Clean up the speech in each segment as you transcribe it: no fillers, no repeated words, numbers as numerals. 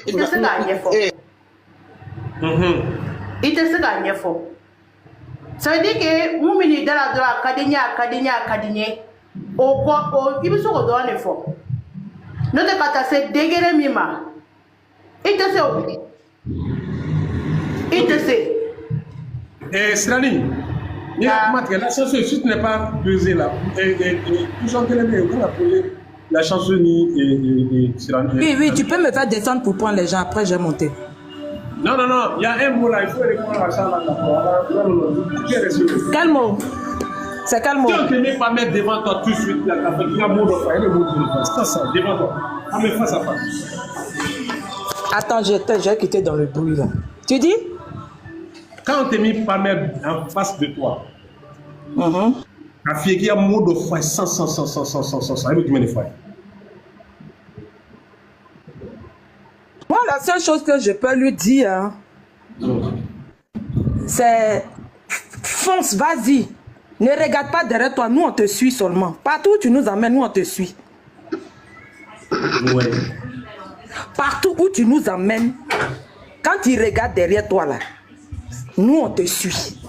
I tɛ se k'a ɲɛfɔ. I tɛ se k'a ɲɛfɔ. Ça veut dire que mun min da la dɔrɔn a ka di n ye a ka di n ye a ka di n ye o kɔ I bɛ se k'o dɔrɔn de fɔ n'o tɛ ka taa se degré min ma I tɛ se o I tɛ se. Sirani, la chanson, si tu n'es pas pesé là, tu chantes la chanson ni Sirani. Oui, tu peux me faire descendre pour prendre les gens, après je vais monter. Non, il y a un mot là, il faut répondre à ça là. Quel mot? C'est quel mot? Tu ne peux pas mettre devant toi tout de suite là, il y a un mot de foi, il y a un mot de foi. Ça, devant toi. Ah, mais face à face. Attends, j'ai quitté dans le bruit là. Tu dis? Quand on t'a mis pas mettre en face de toi, la fille qui a un mot de foi, sans, elle veut que tu mettes des fois. Moi, la seule chose que je peux lui dire, c'est fonce, vas-y. Ne regarde pas derrière toi, nous on te suit seulement. Partout où tu nous emmènes, nous on te suit. Ouais. Partout où tu nous emmènes, quand il regarde derrière toi là, nous on te suit.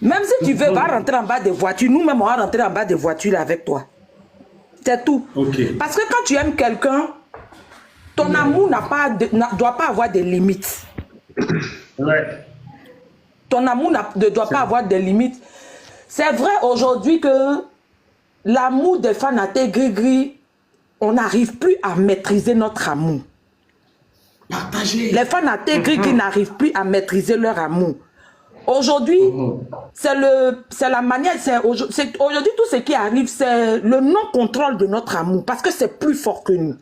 Même si tu veux, va rentrer en bas des voitures, nous-mêmes on va rentrer en bas des voitures là avec toi. C'est tout. Okay. Parce que quand tu aimes quelqu'un, ton amour ne doit pas avoir des limites. Ouais. Ton amour ne doit pas avoir des limites. C'est vrai aujourd'hui que l'amour des fanatés gris-gris, on n'arrive plus à maîtriser notre amour. Partagez. Les fanatés gris-gris n'arrivent plus à maîtriser leur amour. Aujourd'hui, c'est la manière, aujourd'hui tout ce qui arrive, c'est le non-contrôle de notre amour, parce que c'est plus fort que nous.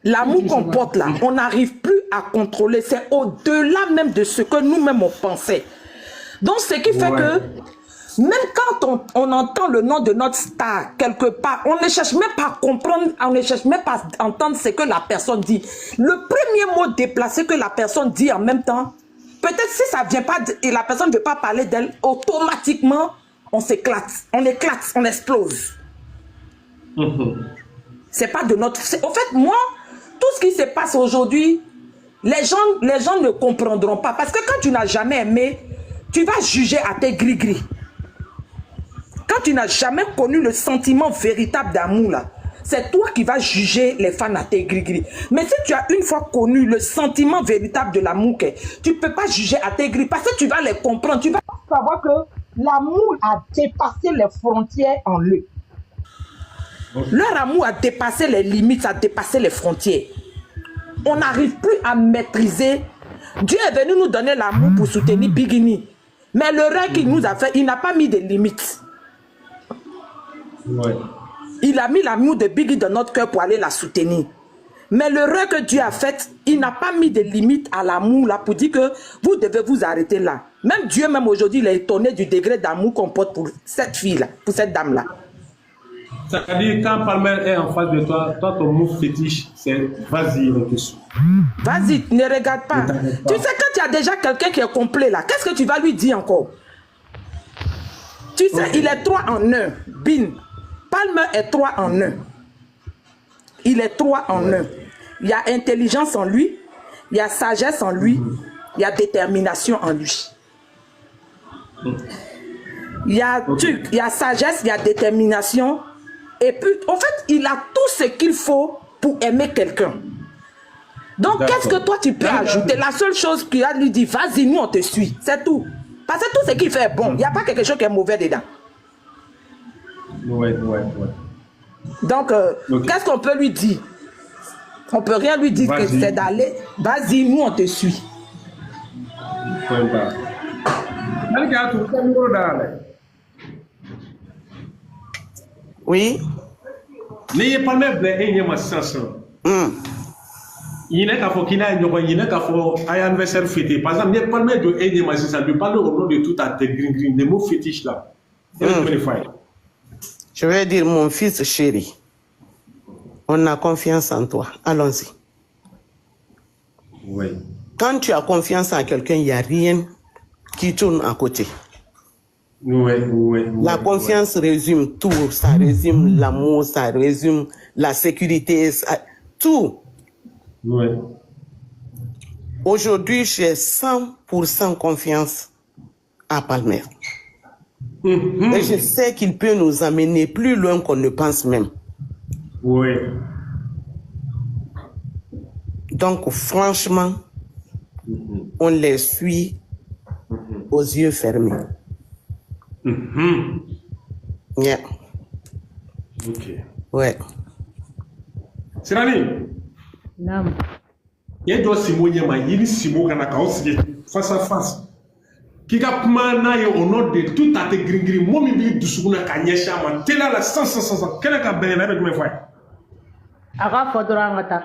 L'amour qu'on porte là, on n'arrive plus à contrôler. C'est au-delà même de ce que nous-mêmes on pensait. Donc, ce qui fait que, même quand on entend le nom de notre star quelque part, on ne cherche même pas à comprendre, on ne cherche même pas à entendre ce que la personne dit. Le premier mot déplacé que la personne dit en même temps, peut-être si ça ne vient pas et la personne ne veut pas parler d'elle, automatiquement, on s'éclate, on explose. C'est pas de notre... En fait, moi, tout ce qui se passe aujourd'hui, les gens ne comprendront pas. Parce que quand tu n'as jamais aimé, tu vas juger à tes gris-gris. Quand tu n'as jamais connu le sentiment véritable d'amour, là, c'est toi qui vas juger les fans à tes gris-gris. Mais si tu as une fois connu le sentiment véritable de l'amour, tu ne peux pas juger à tes gris parce que tu vas les comprendre. Tu vas savoir que l'amour a dépassé les frontières en eux. Leur amour a dépassé les limites, a dépassé les frontières. On n'arrive plus à maîtriser. Dieu est venu nous donner l'amour pour soutenir Bigini. Mais le rêve qu'il nous a fait, il n'a pas mis de limites. Ouais. Il a mis l'amour de Biggie dans notre cœur pour aller la soutenir. Mais le rêve que Dieu a fait, il n'a pas mis de limites à l'amour là pour dire que vous devez vous arrêter là. Même Dieu, même aujourd'hui, il est étonné du degré d'amour qu'on porte pour cette fille-là, pour cette dame-là. C'est-à-dire, quand Palmer est en face de toi, ton mot fétiche, c'est vas-y, on te suit. Vas-y, ne regarde pas. Tu sais, quand il y a déjà quelqu'un qui est complet là, qu'est-ce que tu vas lui dire encore? Tu sais, il est 3 en 1. Bin. Palmer est 3 en 1. Il est 3 en 1. Il y a intelligence en lui, il y a sagesse en lui, il y a détermination en lui. Il y a sagesse, il y a détermination. Et puis, en fait, il a tout ce qu'il faut pour aimer quelqu'un. Donc, qu'est-ce que toi, tu peux ajouter? La seule chose qu'il a lui dit, vas-y, nous, on te suit. C'est tout. Parce que tout ce qu'il fait est bon. Il n'y a pas quelque chose qui est mauvais dedans. Ouais. Donc, qu'est-ce qu'on peut lui dire? On ne peut rien lui dire que c'est d'aller. Vas-y, nous, on te suit. Oui. N'ayez pas même blé ma sensation. Il n'est qu'à faut qu'il ait il n'est qu'à faut un anniversaire fêté. Par exemple, n'ayez pas même de aider ma sensation. De parler au nom de tout à tes green, des mots fétiches là. Je vais dire, mon fils chéri, on a confiance en toi. Allons-y. Oui. Quand tu as confiance en quelqu'un, il n'y a rien qui tourne à côté. La confiance résume tout. Ça résume l'amour, ça résume la sécurité. tout. Oui. Aujourd'hui, j'ai 100% confiance à Palmer. Et je sais qu'il peut nous amener plus loin qu'on ne pense même. Oui. Donc, franchement, on les suit aux yeux fermés. Yeah. Ok. Ouais. Sirani. Naam. Il y a d'autres Simon Yama, il y a Simon Kanaka aussi, face à face. Qui a pris au nom de tout à tes gris, moi, je suis du Souna Kanyesha, t'es là, la 100, quel est le cas avec mes frères? Aka fodora ngata.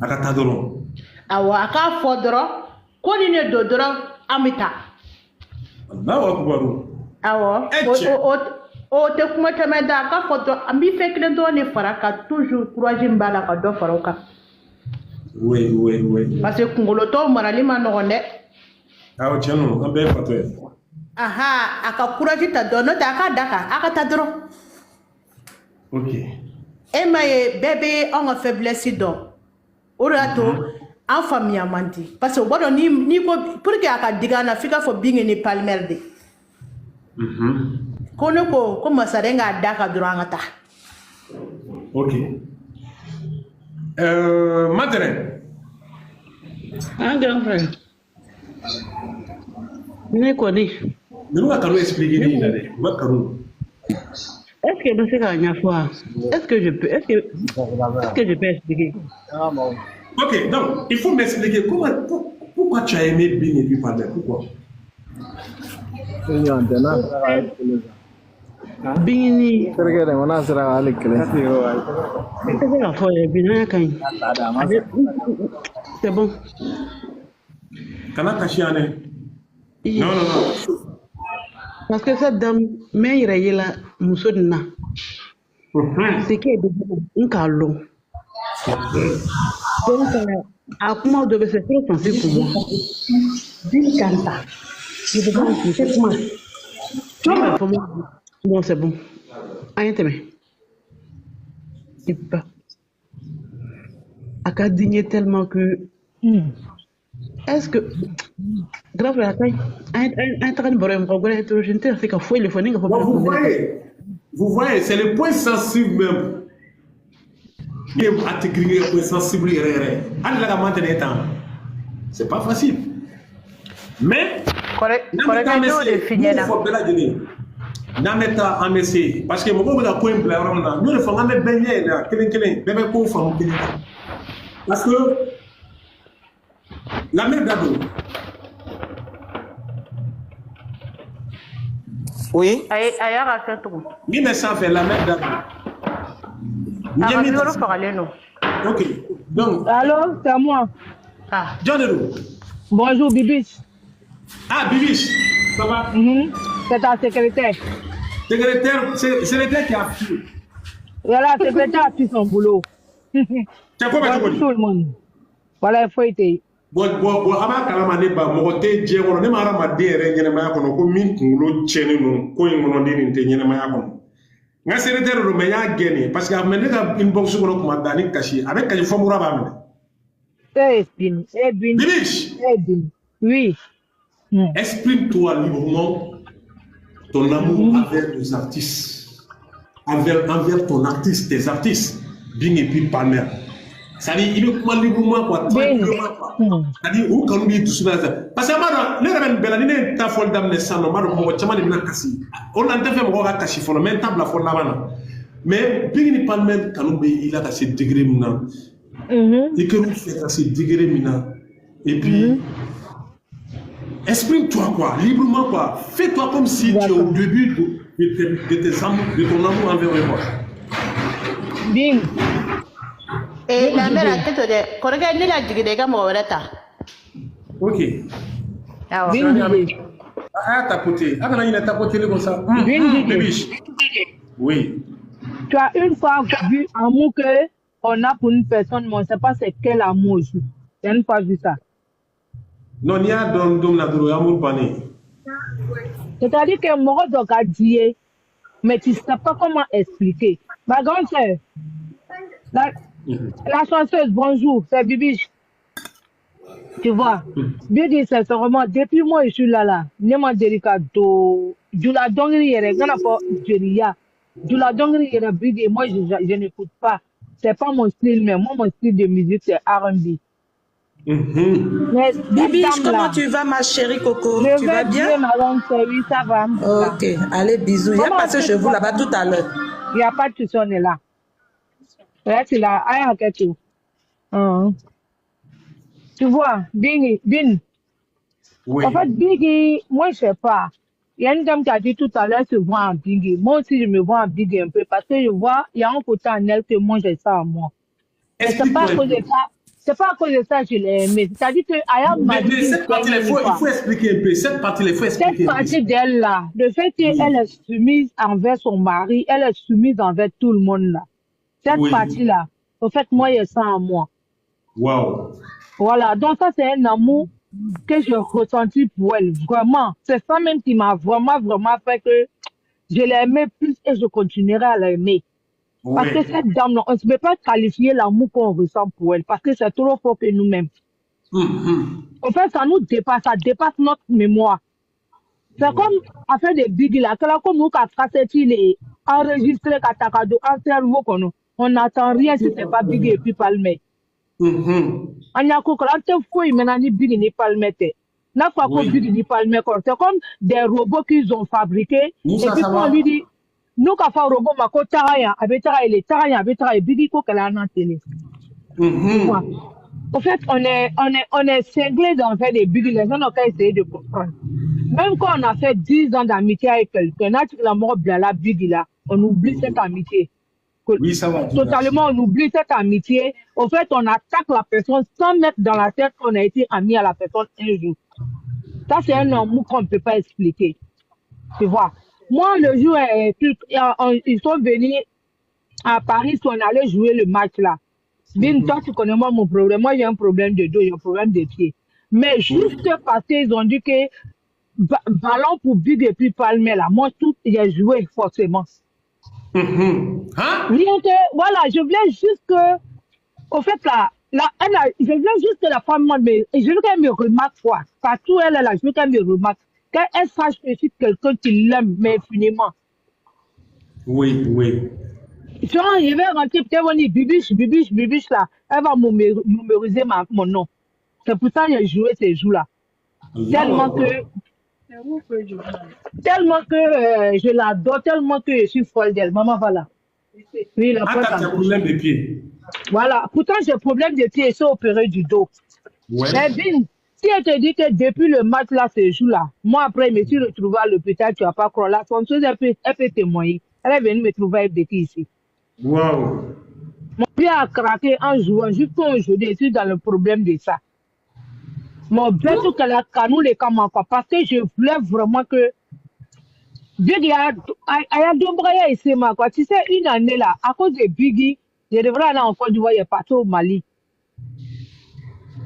Akata dolo. Awa aka fodoro ko ni ne dodoro amita. Allahu akbar. Awo o te kuma temeda aka fodoro ambi fekle do ni faraka toujours courage mbala ka do faroka. Oui. Parce que kungolo to marali manone. Ah, tiens, non, on peut pas faire. Aha, aka courage ta dono ta aka daka aka ta doro. Ok. Emma ye bébé en faiblesse donc. Orato en famille amandi parce que bon ni ko pour que aka digana fika fo bingi ni Palmer de. Kono ko masarenga daka durangata. Ok. Madeleine. Un grand frère. Ne connais. Nous allons expliquer les idées. Est-ce que je sais qu'à fois, est-ce que je peux expliquer? Ok, donc il faut m'expliquer pourquoi tu as aimé Bing et puis Palmer. Pourquoi? Bing, c'est bon. Non. Parce que cette dame, mais il y a la moussouna. C'est qui est de un calon. Donc, à comment de c'est trop sensible pour moi. D'une canta. Je veux dire, c'est moi. Tu vois, pour moi, bon, c'est bon. Rien t'aime. C'est pas. À qu'à digner tellement que. Est-ce que. Grave la taille. Un train de problème, je ne sais pas qu'à fouiller le phone. Vous voyez, c'est le point sensible même. Il est intégré le point sensible. C'est pas facile. Mais, Nameta en essai parce que mon la point blanc nous le faisons même baigner là quelqu'un même pour faire parce que la mère d'ado. Oui. Ayara fait tout. Ni mais ça fait la mère d'ado. Ok. Donc. Allô, c'est à moi. Ah. John. Bonjour, Bibiche. Ah, Bibiche. Ça va? C'est ta secrétaire. Secrétaire qui a pu. Voilà, secrétaire a pu son boulot. C'est quoi tout le monde. Voilà, il faut être. Bon, avant Kalamane, Mogote, Djero, ne m'a pas dit, Rengenema, qu'on a mis un chêne, qu'on a dit, nga secrétaire do me ya gagné parce que amené inbox ko ko mandani kashi avec kashi formula ba me. Oui. Exprime-toi librement ton amour envers les artistes, envers ton artiste, tes artistes, Bing et puis Palmer. Ça dit, il est comment librement quoi, tranquillement quoi. Ça dit, où quand on dit tout ça, parce que moi, les ramènes belanine, ta folle d'amener ça, non, moi, on tient mal de casser. On a fait mon gars casser, faut le même table la folle là-bas. Mais Bing et Palmer, quand on il a cassé degré maintenant. Et que nous fait casser degré maintenant. Et puis, exprime-toi quoi, librement quoi. Fais-toi comme si tu es au début de tes amours, de ton amour envers moi. Bing. Et la mère a tête de correct ni la digide ga mo wereta. OK. Ah ouais. Ah tapoter. Ah non, il a tapoté comme ça. Oui. Tu as une fois vu amour que on a pour une personne, mais on ne sait pas c'est quel amour. Tu as une fois vu ça. Non, il y a dom la dro amour pané. C'est-à-dire que moi doit dire mais tu sais pas comment expliquer. Ma grande sœur, La chanteuse, bonjour, c'est Bibiche. Tu vois, Biggie, sincèrement, depuis moi, je suis là. Nema délicat, du la dongri, regarde pas, Jeria. Du la dongri, Biggie, moi, je n'écoute pas. C'est pas mon style, mais moi, mon style de musique, c'est R&B. Mais Bibiche, comment tu vas, ma chérie Coco? Tu vas bien? Oui, ça va. Ok, allez, bisous. Il y a passé chez vous là-bas tout à l'heure. Il n'y a pas de souci, on est là. Là, c'est là. Aïe, quelque chose. Tu vois, Bin. Oui. En fait, Biggie, moi, je sais pas. Il y a une dame qui a dit tout à l'heure, se voit en Biggie. Moi aussi, je me vois en Biggie un peu parce que je vois, il y a un côté en elle que moi, j'ai ça en moi. Mais c'est pas à cause de ça. C'est pas à cause de ça que je l'ai aimé. C'est-à-dire que Ayam m'a dit. Cette partie, il faut expliquer un peu. Cette partie, il faut expliquer. Cette partie d'elle-là, le fait qu'elle est soumise envers son mari, elle est soumise envers tout le monde là. Cette partie-là, au fait, moi, il y a ça en moi. Waouh. Voilà, donc ça, c'est un amour que j'ai ressenti pour elle, vraiment. C'est ça même qui m'a vraiment fait que je l'aimais plus et je continuerai à l'aimer. Parce que cette dame, on ne peut pas qualifier l'amour qu'on ressent pour elle, parce que c'est trop fort que nous-mêmes. En fait, ça nous dépasse, ça dépasse notre mémoire. C'est comme affaire de Biggie là, comme nous, quand il est enregistré, on n'attend rien si c'est pas Biggie et puis Palmer. On a Biggie ni Palmer. N'a pas Biggie ni Palmer. C'est comme des robots qu'ils ont fabriqués. Et puis on lui dit, nous, quand on robot, ma côte taraya, avec Biggie, qu'elle a en télé. En fait, on est cinglés dans le fait des Biggie. Les gens n'ont qu'à essayer de comprendre. Même quand on a fait 10 ans d'amitié avec quelqu'un, la mort blala Biggie là, on oublie cette amitié. Oui, ça va. Totalement, on oublie cette amitié. En fait, on attaque la personne sans mettre dans la tête qu'on a été ami à la personne un jour. Ça, c'est un amour qu'on ne peut pas expliquer. Tu vois. Moi, le jour, ils sont venus à Paris, on allait jouer le match là. Bin, toi, tu connais moi mon problème. Moi, j'ai un problème de dos, j'ai un problème de pied. Mais juste parce qu'ils ont dit que ballon pour Big et puis Palmer là, moi, tout, j'ai joué forcément. Hein? Voilà, je voulais juste que, au fait, je voulais juste que la femme, je veux qu'elle me remarque, quoi. Partout, elle est là, je veux qu'elle me remarque. Qu'elle sache que je suis quelqu'un qui l'aime, mais infiniment. Oui. Genre, je vais rentrer, peut-être on dit Bibiche, là. Elle va numériser mon nom. C'est pour ça que j'ai joué ces jours-là. Tellement que je l'adore, tellement que je suis folle d'elle. Maman, voilà. Oui, la t'as un problème de pied. Voilà. Pourtant, j'ai un problème de pied et c'est opéré du dos. Ouais. Mais Bin, si elle te dit que depuis le match là, ce jour-là, moi après, je me suis retrouvée à l'hôpital, tu vas pas croire. La fonceuse, elle peut témoigner. Elle est venue me trouver avec des filles ici. Waouh. Mon pied a craqué en jouant, jusqu'à aujourd'hui, je suis dans le problème de ça. Mon bête, qu'elle a canou les camans, parce que je voulais vraiment que. Biggie a deux ici, quoi. Tu sais, une année là, à cause de Biggie, je devrais aller en Côte d'Ivoire, il est parti au Mali.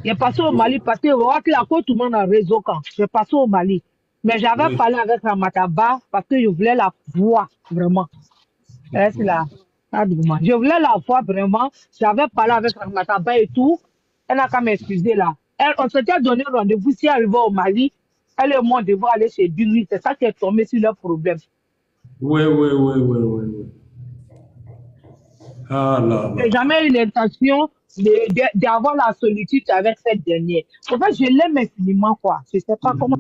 Il est passé au Mali parce que la côte, tout le monde a réseau quand. Je passé au Mali. Mais j'avais parlé avec Ramataba parce que je voulais la voir vraiment. C'est là. Je voulais la voir vraiment. J'avais parlé avec Ramataba et tout. Elle n'a qu'à m'excuser là. On s'était donné rendez-vous si elle va au Mali. Elle et moi devons aller chez Biggie. C'est ça qui est tombé sur leur problème. Oui. Ah là. J'ai jamais eu l'intention d'avoir la solitude avec cette dernière. En fait, je l'aime infiniment, quoi. Je ne sais pas comment.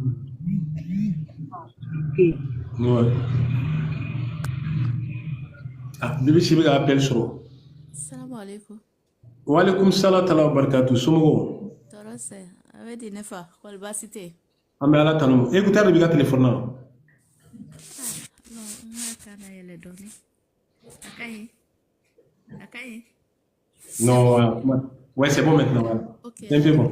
Okay. Ouais. Ah, Bibi Chibi appelle sur. Salam alaikum. Wa alaikum salam wa barakatuh. Somogo. Torose, avec des nefa, kolbasité. Amé ala tanum. Écoutez le téléphone là. Non, on a kana yele dormi. Akaye. Non, ouais, c'est bon maintenant. Voilà. Ok. C'est un peu bon.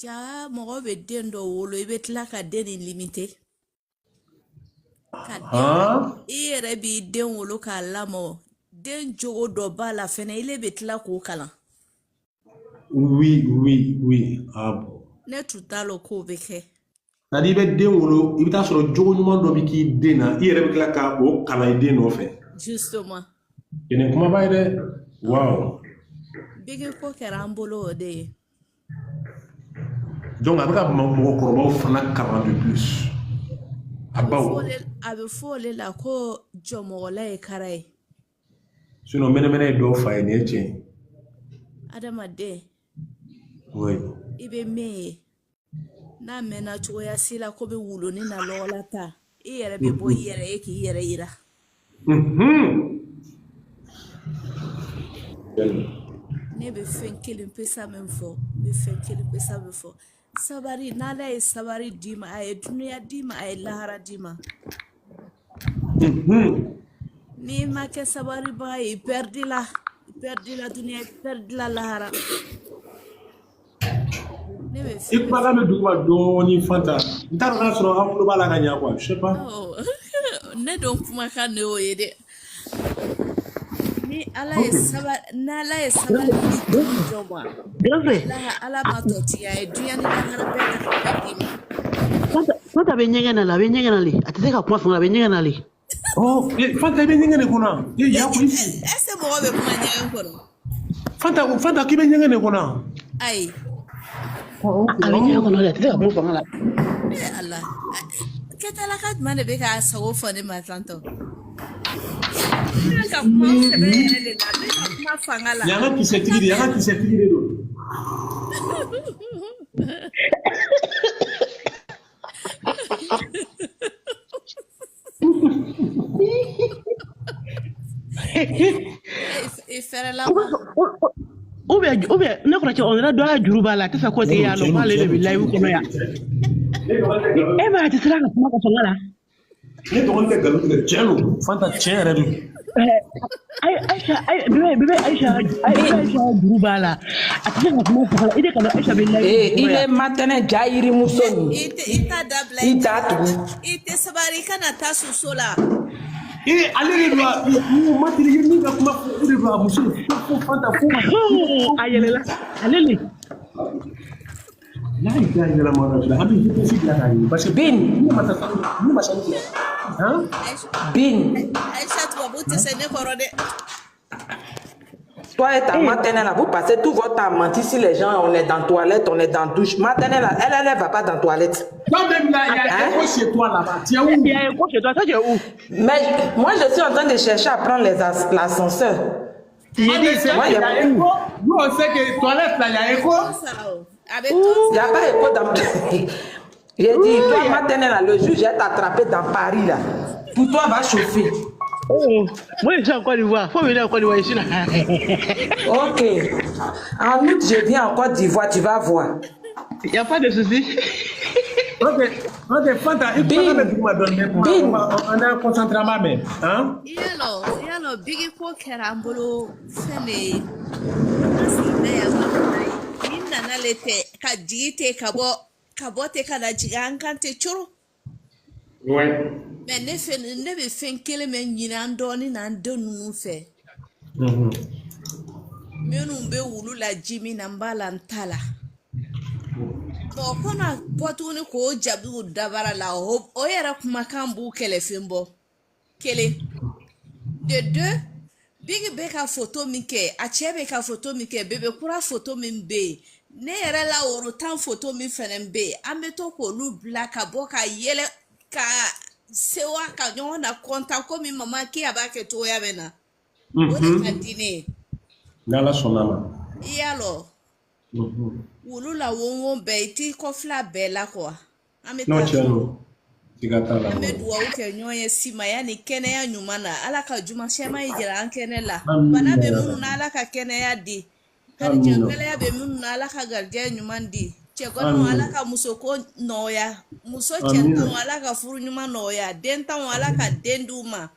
Ja mɔgɔ bɛ den dɔ wolo i bɛ tila ka den nin limité. I yɛrɛ b'i den wolo k'a lamɔ den jogo dɔ b'a la fɛnɛ ile bɛ tila k'o kalan. Oui. Ah bon. Ne tun t'a lɔn k'o bɛ kɛ. C'est-à-dire i bɛ den wolo i bɛ taa sɔrɔ jogo ɲuman dɔ bɛ k'i den na i yɛrɛ bɛ tila ka o kalan i den nɔfɛ. Justement. Kene kuma ba ide. Wow. Bigi ko kɛra an bolo o de ye. Donc a bɛ ka mɔgɔkɔrɔbaw fana kalan de plus. A baw. A bɛ fɔ o de la ko jɔmɔgɔla ye kara ye. Sinon mɛnɛmɛnɛ ye dɔw fa ye nin ye tiɲɛ ye. Adamaden. Oui. I bɛ min ye. N'a mɛnna cogoya si la ko bɛ wuluni na lɔgɔla ta. I yɛrɛ bɛ bɔ i yɛrɛ ye k'i yɛrɛ yira. Ne bɛ fɛn kelen pesa min fɔ, n bɛ fɛn kelen pesa min fɔ. Sabari, n'Ala ye sabari d'i ma, a ye dunuya d'i ma, a ye lahara d'i ma. N'i ma kɛ sabaribaga ye, i perdis la. I perdis la dunuya, i perdis la lahara. I kuma bɛ dugu ma dɔɔni Fanta. N t'a dɔn n'a sɔrɔ an tulo b'a la ka ɲɛ quoi, je sais pas. Ne don kumakan de y'o ye dɛ. Ni Ala ye sabari di jɔn ma. Ala ma tɔtiya ye dunuya ni lahara bɛɛ ka d'i ma. Fanta bɛ ɲɛgɛn na la, a bɛ ɲɛgɛn na le. A tɛ se ka kuma fanga, a bɛ ɲɛgɛn na le. Oh, Fanta i bɛ ɲɛgɛn de kɔnɔ. Est-ce que mɔgɔ bɛ kuma ɲɛgɛn kɔnɔ? Fanta k'i bɛ ɲɛgɛn de kɔnɔ. Ayi. A bɛ ɲɛgɛn kɔnɔ le, a tɛ se ka kuma fanga la. Ala. Kɛtalaka jumɛn de bɛ k'a sago fɔ ne ma tantɔ? Ne bɛ ka kuma sɛbɛn yɛrɛ de la, ne bɛ ka kuma fanga la. Y'an ka kisɛtigi de don. I fɛrɛla ou bien ne kɔrɔ cɛ on yɛrɛ dɔ ka juru b'a la a tɛ fɛ k'o tigi y'a lɔ k'ale de bɛ live kɔnɔ yan. E b'a tɛ sera ka kuma ka fanga la. Ne dɔgɔnin tɛ nkalon tigɛ tiɲɛ don Fanta tiɲɛ yɛrɛ don. Aïcha juru b'a la a tɛ se ka kuma fanga la i de ka dɔn Aïcha bɛ live. Il est maintenant ja yirimuso nin. I t'a dabila i t'a tugu. I tɛ sabari i kana taa soso la. Ale de don matiri ye min ka kuma fɔ o de don a muso fo Fanta fo. A yɛlɛla ale le. N'a ye gars yɛlɛma yɔrɔ la an bɛ vitesse bila k'a ye parce que Bin. Bin. Aïcha tubabu tɛ se ne kɔrɔ dɛ. Toi et ta maternelle, vous passez tout votre temps à mentir si les gens, on est dans toilette, on est dans douche. Maternelle, elle ne va pas dans toilette. Toi-même là, il y a un chez toi là-bas. Tu es où? Il y a un chez toi, toi tu es où? Mais moi, je suis en train de chercher à prendre l'ascenseur. Nous, on sait que toilette là, il y a écho. Il n'y a pas écho dans... J'ai dit, toi maternelle, le juge est attrapé dans Paris là. Pour toi, va chauffer. Oh, moi je suis en Côte d'Ivoire. Faut venir en Côte d'Ivoire ici là. Ok. En août, je viens en Côte d'Ivoire, tu vas voir. Il n'y a pas de souci. Ok, Fanta, il faut que tu me donnes. On a concentré à ma main. Hein? Yalo, Bigi ko kɛra an bolo fɛn de ye. An sigida yan nɔ ni nana le tɛ ka jigi tɛ ka bɔ tɛ ka na jigin an kan tɛ coro. Ouais. Mais ne bɛ fɛn kelen mɛn ɲini an dɔɔni n'an den ninnu fɛ. Minnu bɛ wulu la ji min na n b'a la n t'a la. Bon kɔnɔ bɔ tuguni k'o jaabiw dabara la o yɛrɛ kumakan b'u kɛlɛfɛn bɔ. Kelen. De deux, Bigi bɛ ka photo min kɛ a cɛ bɛ ka photo min kɛ bébé kura photo min bɛ yen ne yɛrɛ la woro tan photo min fɛnɛ bɛ yen an bɛ to k'olu bila ka bɔ ka yɛlɛ ka sewa ka ɲɔgɔn na kɔntan komi mama k'i a b'a kɛ cogoya bɛ na o de ka di ne ye. N'Ala sɔnna ma. I y'a lɔ wulu la wonwon bɛɛ i t'i kɔfila bɛɛ la quoi an bɛ taa. An bɛ dugawu kɛ ɲɔgɔn ye simaya ni kɛnɛya ɲuman na ala ka juma sɛma yi jira an kɛnɛ la bana bɛ minnu na ala ka kɛnɛya di garijɛ gɛlɛya bɛ minnu na ala ka garijɛ ɲuman di cɛkɔrɔw ala ka musoko nɔgɔya muso cɛntanw ala ka furu ɲuman nɔgɔya dentanw ala ka den d'u ma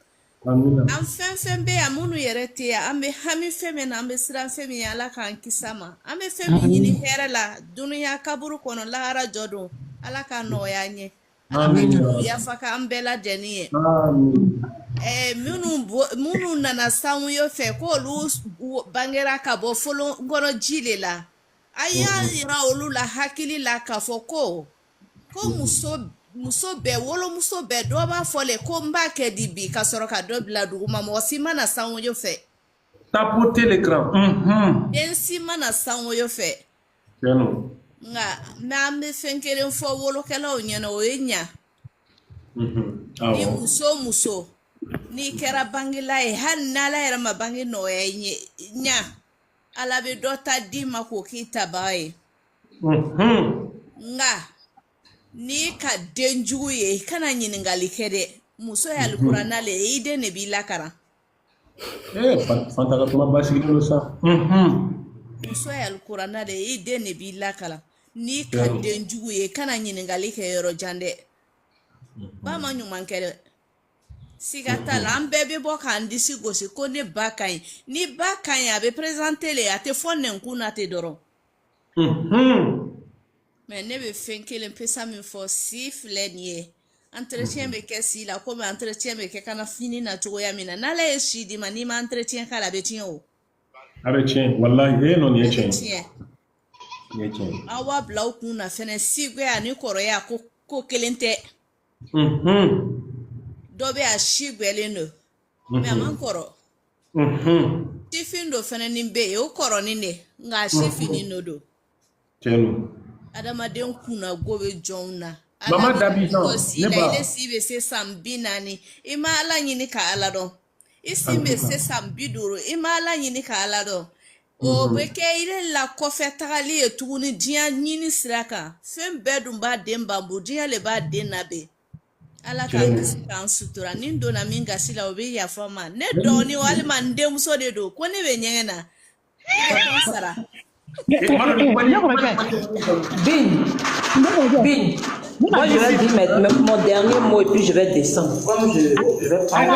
an fɛn fɛn bɛ yan minnu yɛrɛ tɛ yan an bɛ hami fɛn min na an bɛ siran fɛn min ye ala k'an kisa ma an bɛ fɛn min ɲini hɛrɛ la dunuya kaburu kɔnɔ lahara jɔ don ala ka nɔgɔya an ye. Yafa k'an bɛɛ lajɛlen ye minnu nana sanwó fɛ k'olu bangera ka bɔ fɔlɔ kɔnɔ ji de la a y'a yira olu la hakili la k'a fɔ ko muso bɛɛ wolomuso bɛɛ dɔ b'a fɔ le ko n b'a kɛ di bi ka sɔrɔ ka dɔ bila duguma mɔgɔ si mana sanwó fɛ Tapoter l'écran. Densi mana sanwo yo fe. Tiens. Nga na me fenkere fo wolo kala onyana o enya. Ni muso. Ni kera bangila e hanna la era mabangi no enye nya. Ala be dota di mako kita bae. Nga ni ka denju ye kana nyini ngali kede muso ya alqur'ana le ide ne bi lakara. Fantaka tuma basi kilo sa. Muso ya alqur'ana le ide ne bi lakara. Ni ka denju ye kana nyini ngali ke yoro jande. Ba ma nyuman kede. Sigata la mbebe bo kan disi gosi ko ne bakan ni bakan ya be présenter le ate fonne nkuna te doro. Mais ne be fenkele pesa mi fo si flenie entretien be kesi la comme entretien be ke kana fini na to ya mina na la eshi di mani ma entretien kala be tien o abe tien wallahi non ye tien awa blau kuna fene sigwe ani koro ya ko kelente dobe a shigwele no me amankoro tifindo fene nimbe o koro nine nga shifini no do tenu adama den kuna gobe jonna mama dabi no ne ba ile sibe se sambina ni ima ala nyini ka ala do isi me se sambiduro ima ala nyini ka ala do o beke ile la kofetali etuni dia nyini sraka fem bedum ba dem bambu dia le ba denabe ala ka kan sutura nindo na minga sila obi ya fama ne do ni wali man dem so de do ko ne be nyena sara Bin, moi je vais dire mon dernier mot et puis je vais descendre. Comme je vais prendre.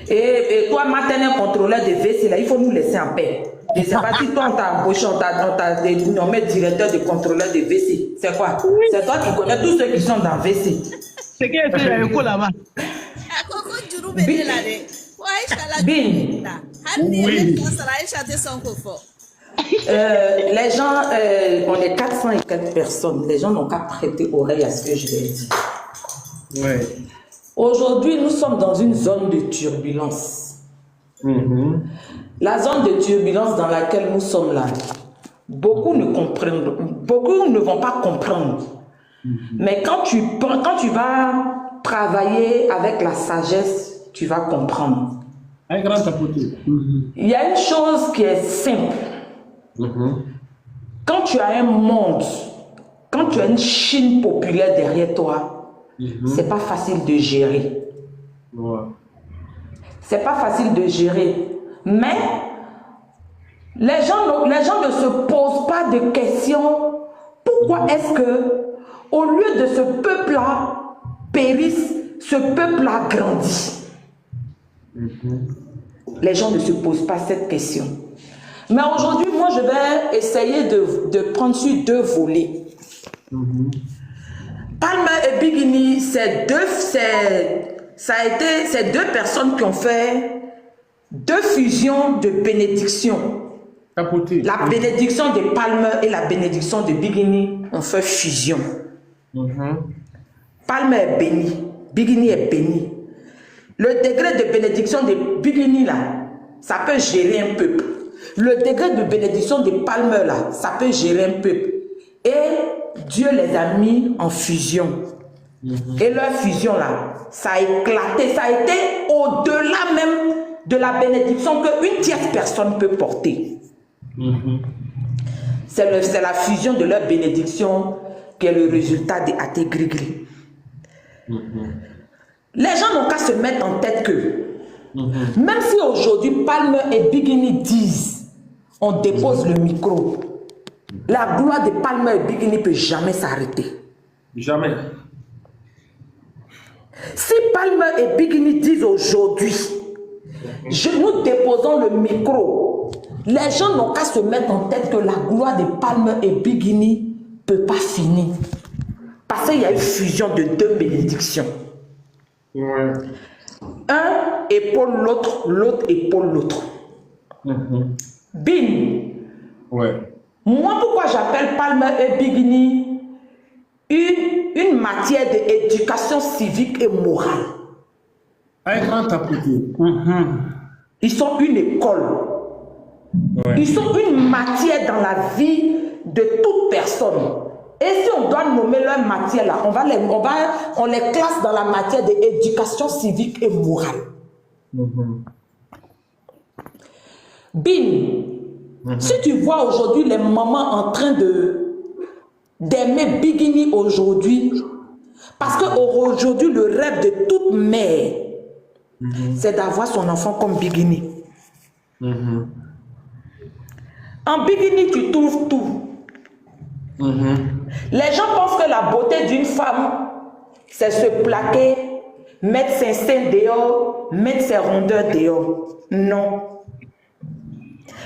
Et toi, maintenant, contrôleur de WC, là, il faut nous laisser en paix. Je ne sais pas si toi, on t'a embauché, on t'a nommé directeur de contrôleur de WC. C'est quoi? C'est toi qui connais tous ceux qui sont dans WC. C'est qui est quoi là-bas? Bin. Les gens, on est 400 et quelques personnes. Les gens n'ont qu'à prêter oreille à ce que je vais dire. Ouais. Aujourd'hui, nous sommes dans une zone de turbulence. La zone de turbulence dans laquelle nous sommes là, beaucoup ne vont pas comprendre. Mais quand tu vas travailler avec la sagesse, tu vas comprendre. Un grand tapoté. Il y a une chose qui est simple. Quand tu as un monde, quand tu as une Chine populaire derrière toi, c'est pas facile de gérer. C'est pas facile de gérer. Mais les gens ne se posent pas de questions. Pourquoi est-ce que, au lieu de ce peuple-là périsse, ce peuple-là grandit? Les gens ne se posent pas cette question. Mais aujourd'hui, moi, je vais essayer de prendre sur deux volets. Palmer et Biguini, c'est deux personnes qui ont fait deux fusions de bénédiction. La bénédiction de Palmer et la bénédiction de Biguini ont fait fusion. Palmer est béni, Biguini est béni. Le degré de bénédiction de Biguini là, ça peut gérer un peuple. Le degré de bénédiction de Palmer là, ça peut gérer un peuple. Et Dieu les a mis en fusion. Et leur fusion là, ça a éclaté, ça a été au-delà même de la bénédiction qu'une tierce personne peut porter. C'est la fusion de leur bénédiction qui est le résultat de Até Grigri. Les gens n'ont qu'à se mettre en tête que, même si aujourd'hui Palmer et Biguini disent, on dépose le micro, la gloire de Palmer et Biguini ne peut jamais s'arrêter. Jamais. Si Palmer et Biguini disent aujourd'hui, nous déposons le micro, les gens n'ont qu'à se mettre en tête que la gloire de Palmer et Biguini ne peut pas finir. Parce qu'il y a une fusion de deux bénédictions. Un épaule l'autre, l'autre épaule l'autre. Bin. Moi, pourquoi j'appelle Palmer et Biguini une matière d'éducation civique et morale? Un grand tapoté. Ils sont une école. Ouais. Ils sont une matière dans la vie de toute personne. Et si on doit nommer leur matière là, on les classe dans la matière de éducation civique et morale. Si tu vois aujourd'hui les mamans en train d'aimer Bikini aujourd'hui, parce qu'aujourd'hui le rêve de toute mère, c'est d'avoir son enfant comme Bikini. En Bikini, tu trouves tout. Les gens pensent que la beauté d'une femme, c'est se plaquer, mettre ses seins dehors, mettre ses rondeurs dehors. Non.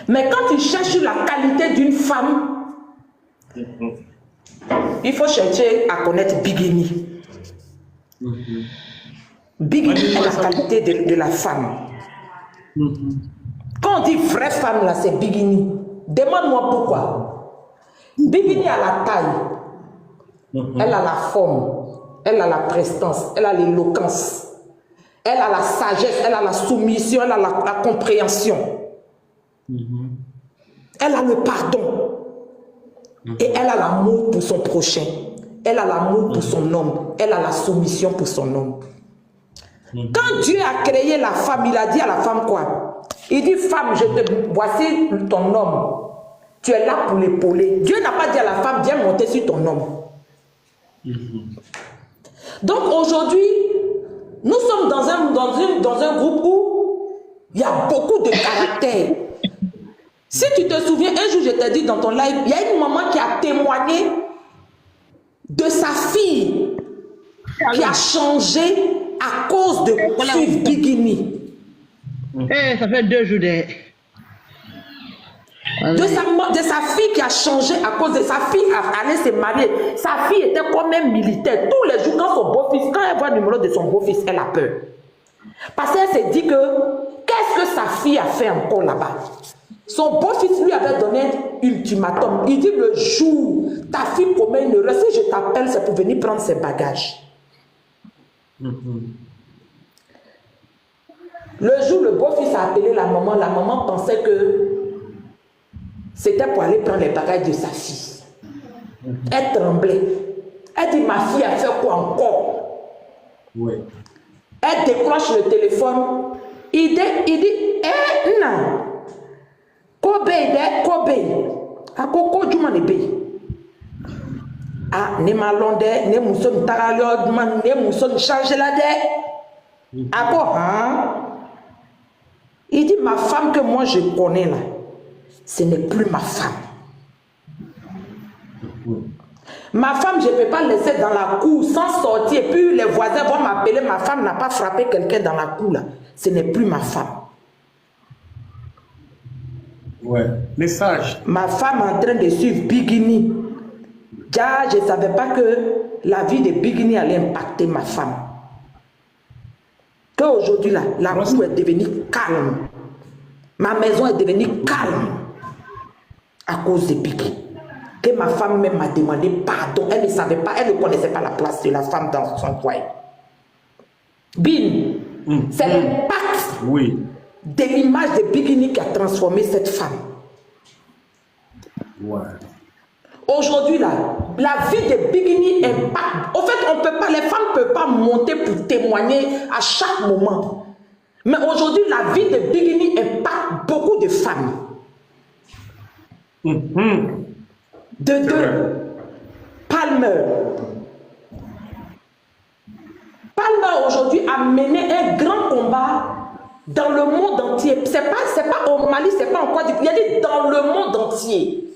Mais quand tu cherches la qualité d'une femme, il faut chercher à connaître Bikini. Bikini est la qualité de la femme. Quand on dit vraie femme, là, c'est Bikini. Demande-moi pourquoi. Bikini a la taille, elle a la forme, elle a la prestance, elle a l'éloquence, elle a la sagesse, elle a la soumission, elle a la compréhension. Elle a le pardon. Et elle a l'amour pour son prochain. Elle a l'amour pour son homme. Elle a la soumission pour son homme. Quand Dieu a créé la femme, il a dit à la femme quoi? Il dit, femme, voici ton homme. Tu es là pour l'épauler. Dieu n'a pas dit à la femme, viens monter sur ton homme. Donc aujourd'hui, nous sommes dans un groupe où il y a beaucoup de caractères. Si tu te souviens, un jour je t'ai dit dans ton live, il y a une maman qui a témoigné de sa fille qui a changé à cause de suivre Bikini. Ça fait 2 jours de sa fille qui a changé à cause de sa fille allait se marier. Sa fille était comme un militaire. Tous les jours, quand elle voit le numéro de son beau-fils, elle a peur. Parce qu'elle s'est dit que qu'est-ce que sa fille a fait encore là-bas? Son beau-fils lui avait donné un ultimatum. Il dit le jour, ta fille commet une erreur, si je t'appelle, c'est pour venir prendre ses bagages. Le jour, le beau-fils a appelé la maman pensait que c'était pour aller prendre les bagages de sa fille. Elle tremblait. Elle dit, ma fille a fait quoi encore? Elle décroche le téléphone. Il dit, non. Kobe. Akoko juma ne be. Ah, ne malonde, ne muson taralo, ne muson charge la de. Ako, hein? Il dit, ma femme que moi je connais là, ce n'est plus ma femme. Ma femme, je ne peux pas laisser dans la cour sans sortir. Et puis les voisins vont m'appeler, ma femme n'a pas frappé quelqu'un dans la cour là. Ce n'est plus ma femme. Ouais, message. Ma femme est en train de suivre Bikini. Déjà, je ne savais pas que la vie de Bikini allait impacter ma femme. Qu'aujourd'hui, là, la cour est devenue calme. Ma maison est devenue calme à cause de Bikini. Que ma femme même m'a demandé pardon. Elle ne savait pas, elle ne connaissait pas la place de la femme dans son foyer. C'est l'impact de l'image de Bikini qui a transformé cette femme. Aujourd'hui, là, la vie de Bikini impacte. Au fait, on peut pas, les femmes ne peuvent pas monter pour témoigner à chaque moment. Mais aujourd'hui, la vie de Bikini impacte beaucoup de femmes. Palmer aujourd'hui a mené un grand combat dans le monde entier. C'est pas au Mali, c'est pas en Côte d'Ivoire. Il a dit dans le monde entier.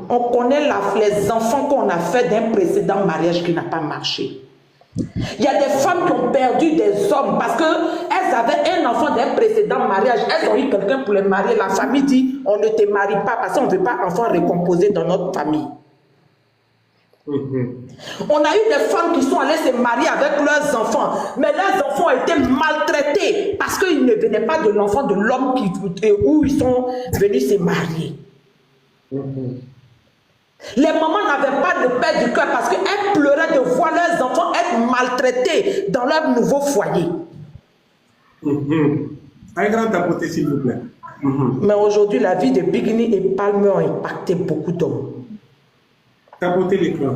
On connaît les enfants qu'on a fait d'un précédent mariage qui n'a pas marché. Il y a des femmes qui ont perdu des hommes parce qu'elles avaient un enfant d'un précédent mariage. Elles ont eu quelqu'un pour les marier. La famille dit, on ne te marie pas parce qu'on ne veut pas enfant recomposé dans notre famille. On a eu des femmes qui sont allées se marier avec leurs enfants, mais leurs enfants ont été maltraités parce qu'ils ne venaient pas de l'enfant de l'homme où ils sont venus se marier. Les mamans n'avaient pas de paix du cœur parce qu'elles pleuraient de voir leurs enfants être maltraités dans leur nouveau foyer. Un grand tapoté, s'il vous plaît. Mais aujourd'hui, la vie de Bigini et Palmer ont impacté beaucoup d'hommes. Tapotez l'écran.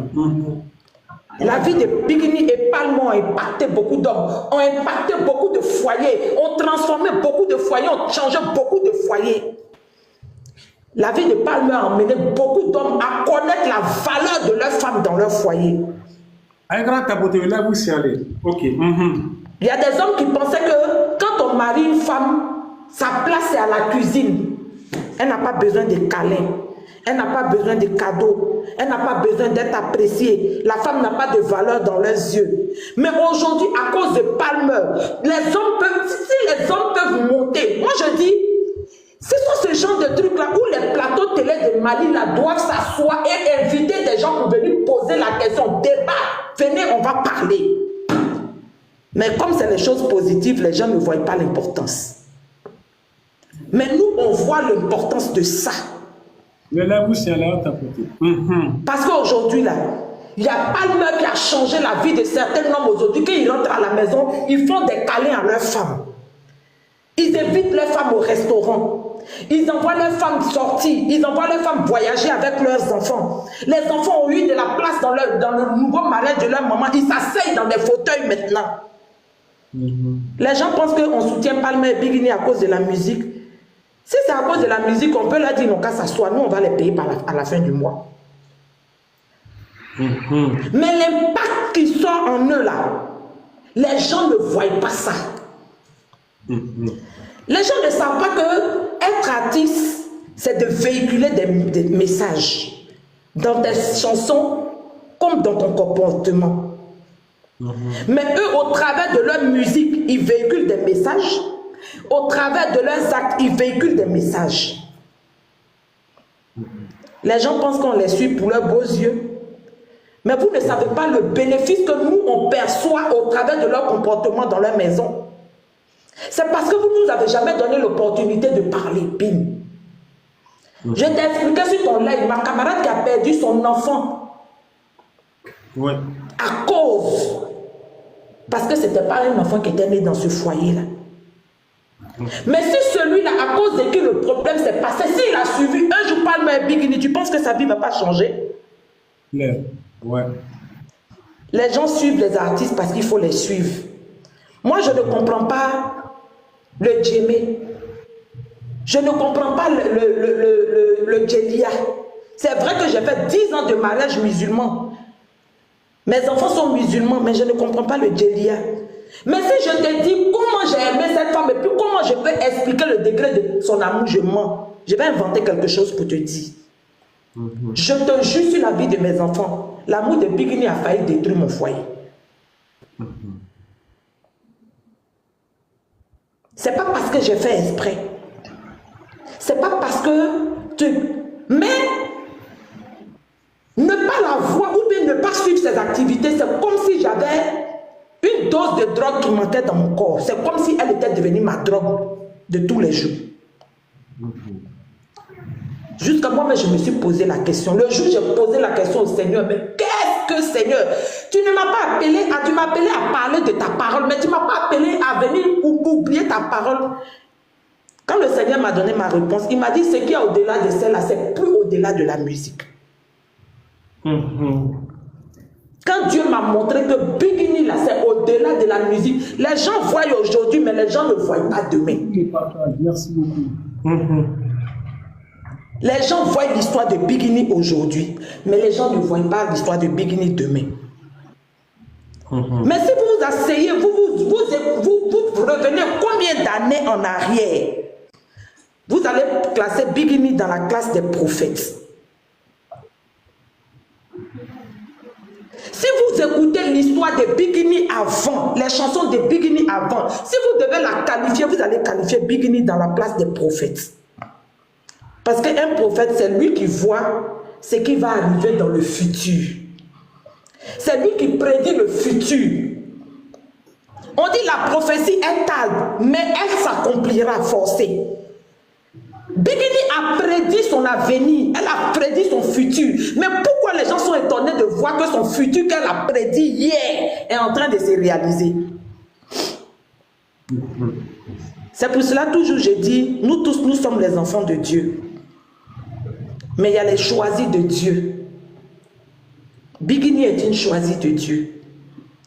La vie de Bigini et Palmer ont impacté beaucoup d'hommes, ont impacté beaucoup de foyers, ont transformé beaucoup de foyers, ont changé beaucoup de foyers. La vie de Palmer a emmené beaucoup d'hommes à connaître la valeur de leurs femmes dans leur foyer. Un grand tapoté, là vous allez. Ok. Il y a des hommes qui pensaient que quand on marie une femme, sa place est à la cuisine. Elle n'a pas besoin de câlins. Elle n'a pas besoin de cadeaux. Elle n'a pas besoin d'être appréciée. La femme n'a pas de valeur dans leurs yeux. Mais aujourd'hui, à cause de Palmer, les hommes peuvent, si les hommes peuvent monter, moi je dis, ce sont ce genre de trucs-là où les plateaux télé de Mali là, doivent s'asseoir et inviter des gens pour venir poser la question, débat. Venez, on va parler. Mais comme c'est les choses positives, les gens ne voient pas l'importance. Mais nous, on voit l'importance de ça. Mais là, vous allez à tapoter. Parce qu'aujourd'hui, là, il y a Palmer qui a changé la vie de certains hommes aujourd'hui. Quand ils rentrent à la maison, ils font des câlins à leurs femmes. Ils invitent leurs femmes au restaurant. Ils envoient leurs femmes sortir. Ils envoient leurs femmes voyager avec leurs enfants. Les enfants ont eu de la place dans le nouveau mariage de leur maman. Ils s'asseyent dans des fauteuils maintenant. Les gens pensent qu'on soutient Palmer et Bigini à cause de la musique. Si c'est à cause de la musique, on peut leur dire non, qu'à s'asseoir, nous on va les payer à la fin du mois. Mais l'impact qui sort en eux là, les gens ne voient pas ça. Les gens ne savent pas que être artiste, c'est de véhiculer des messages dans tes chansons comme dans ton comportement. Mais eux, au travers de leur musique, ils véhiculent des messages. Au travers de leurs actes, ils véhiculent des messages. Les gens pensent qu'on les suit pour leurs beaux yeux. Mais vous ne savez pas le bénéfice que nous, on perçoit au travers de leur comportement dans leur maison. C'est parce que vous ne nous avez jamais donné l'opportunité de parler. Bim. Je t'ai expliqué sur ton live, ma camarade qui a perdu son enfant. Ouais. À cause. Parce que ce n'était pas un enfant qui était né dans ce foyer-là. Mais si celui-là, à cause de qui le problème s'est passé, s'il a suivi un jour Palmer Bigini, tu penses que sa vie ne va pas changer? Ouais. Les gens suivent les artistes parce qu'il faut les suivre. Moi, je ne comprends pas le djemé. Je ne comprends pas le djelia. C'est vrai que j'ai fait 10 ans de mariage musulman. Mes enfants sont musulmans, mais je ne comprends pas le djelia. Mais si je te dis comment j'ai aimé cette femme et puis comment je peux expliquer le degré de son amour, je mens. Je vais inventer quelque chose pour te dire. Je te jure sur la vie de mes enfants. L'amour de Bigini a failli détruire mon foyer. C'est pas parce que j'ai fait exprès. C'est pas parce que tu... Mais ne pas la voir ou bien ne pas suivre ses activités, c'est comme si j'avais une dose de drogue qui manquait dans mon corps. C'est comme si elle était devenue ma drogue de tous les jours. Jusqu'à moi, mais je me suis posé la question. Le jour où j'ai posé la question au Seigneur, mais qu'est-ce que Seigneur? Tu ne m'as pas appelé, tu m'as appelé à parler de ta parole, mais tu ne m'as pas appelé à venir ou oublier ta parole. Quand le Seigneur m'a donné ma réponse, il m'a dit ce qui est au-delà de celle-là, c'est plus au-delà de la musique. Quand Dieu m'a montré que Bigini, là, c'est au-delà de la musique, les gens voient aujourd'hui, mais les gens ne voient pas demain. Merci beaucoup. Les gens voient l'histoire de Bigini aujourd'hui, mais les gens ne voient pas l'histoire de Bigini demain. Mais si vous vous asseyez, vous revenez combien d'années en arrière, vous allez classer Bigini dans la classe des prophètes. Si vous écoutez l'histoire de Bigini avant, les chansons de Bigini avant, si vous devez la qualifier, vous allez qualifier Bigini dans la place des prophètes. Parce qu'un prophète, c'est lui qui voit ce qui va arriver dans le futur. C'est lui qui prédit le futur. On dit la prophétie est tard, mais elle s'accomplira forcée. Bigini a prédit son avenir, elle a prédit son futur. Mais pourquoi les gens sont étonnés de voir que son futur qu'elle a prédit hier est en train de se réaliser? C'est pour cela toujours je dis, nous tous nous sommes les enfants de Dieu. Mais il y a les choisis de Dieu. Bigini est une choisie de Dieu.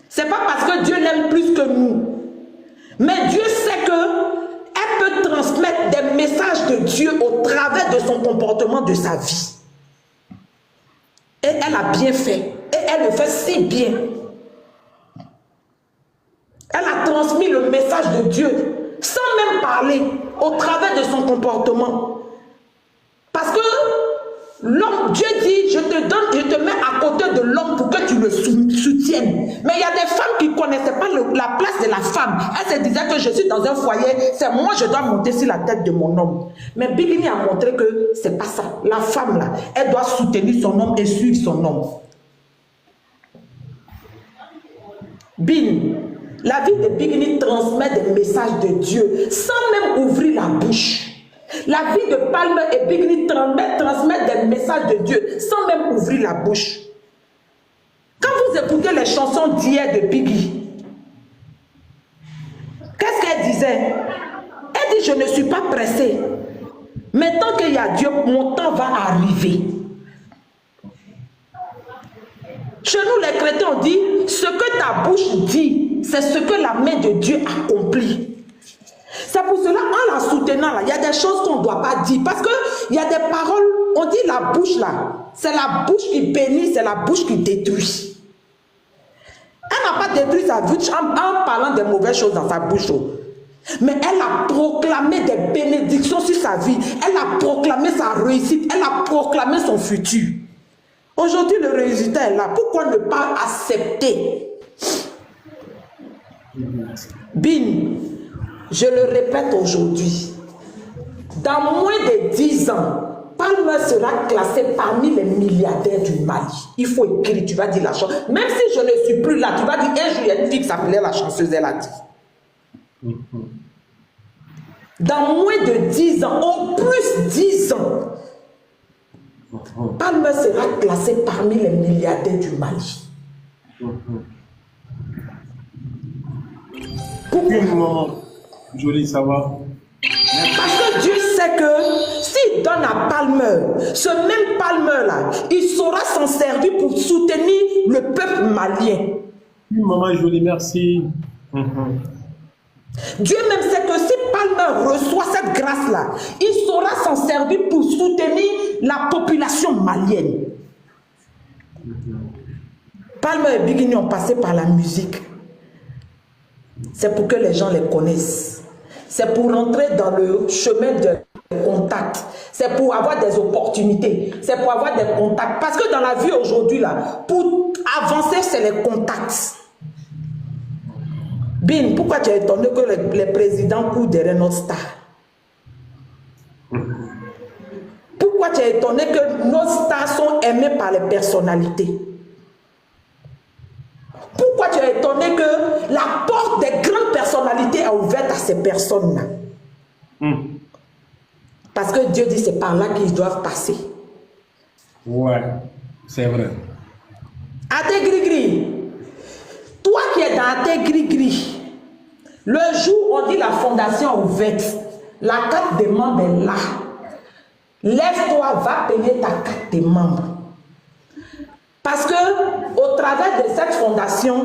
C'est pas parce que Dieu l'aime plus que nous. Mais Dieu sait que elle peut transmettre des messages de Dieu au travers de son comportement, de sa vie. Et elle a bien fait. Et elle le fait si bien. Elle a transmis le message de Dieu sans même parler au travers de son comportement. Parce que l'homme, Dieu dit, je te mets à côté de l'homme pour que tu le soutiennes. Mais il y a des femmes qui ne connaissaient pas la place de la femme. Elles se disaient que je suis dans un foyer, c'est moi je dois monter sur la tête de mon homme. Mais Bigini a montré que c'est pas ça. La femme là, elle doit soutenir son homme et suivre son homme. La vie de Bigini transmet des messages de Dieu sans même ouvrir la bouche. La vie de Palmer et Bigini transmettent des messages de Dieu sans même ouvrir la bouche. Quand vous écoutez les chansons d'hier de Biggie, qu'est-ce qu'elle disait? Elle dit, je ne suis pas pressée. Mais tant qu'il y a Dieu, mon temps va arriver. Chez nous, les chrétiens, on dit, ce que ta bouche dit, c'est ce que la main de Dieu accomplit. C'est pour cela, en la soutenant, il y a des choses qu'on ne doit pas dire. Parce qu'il y a des paroles, on dit la bouche là, c'est la bouche qui bénit, c'est la bouche qui détruit. Elle n'a pas détruit sa bouche en parlant des mauvaises choses dans sa bouche. Mais elle a proclamé des bénédictions sur sa vie. Elle a proclamé sa réussite. Elle a proclamé son futur. Aujourd'hui, le résultat est là. Pourquoi ne pas accepter? Je le répète aujourd'hui, dans moins de 10 ans, Palmer sera classé parmi les milliardaires du Mali. Il faut écrire, tu vas dire la chose. Même si je ne suis plus là, tu vas dire, un jour, il y a une fille qui s'appelait la chanceuse, elle a dit. Dans moins de 10 ans, au plus 10 ans, Palmer sera classé parmi les milliardaires du Mali. Pourquoi? Joli, ça va. Parce que Dieu sait que s'il donne à Palmer, ce même Palmer-là, il saura s'en servir pour soutenir le peuple malien. Oui, maman Jolie, merci. Dieu même sait que si Palmer reçoit cette grâce-là, il saura s'en servir pour soutenir la population malienne. Palmer et Bigini ont passé par la musique. C'est pour que les gens les connaissent. C'est pour rentrer dans le chemin de contact. C'est pour avoir des opportunités. C'est pour avoir des contacts. Parce que dans la vie aujourd'hui, là, pour avancer, c'est les contacts. Pourquoi tu es étonné que les présidents courent derrière notre star? Pourquoi tu es étonné que nos stars sont aimées par les personnalités? Pourquoi tu es étonné que la porte des grandes personnalités est ouverte à ces personnes-là? Parce que Dieu dit c'est par là qu'ils doivent passer. Ouais, c'est vrai. Athé Gris-Gris, toi qui es dans Athé Gris-Gris, le jour où on dit la fondation ouverte, la carte des membres est là. Lève-toi, va payer ta carte des membres. Parce que au travers de cette fondation,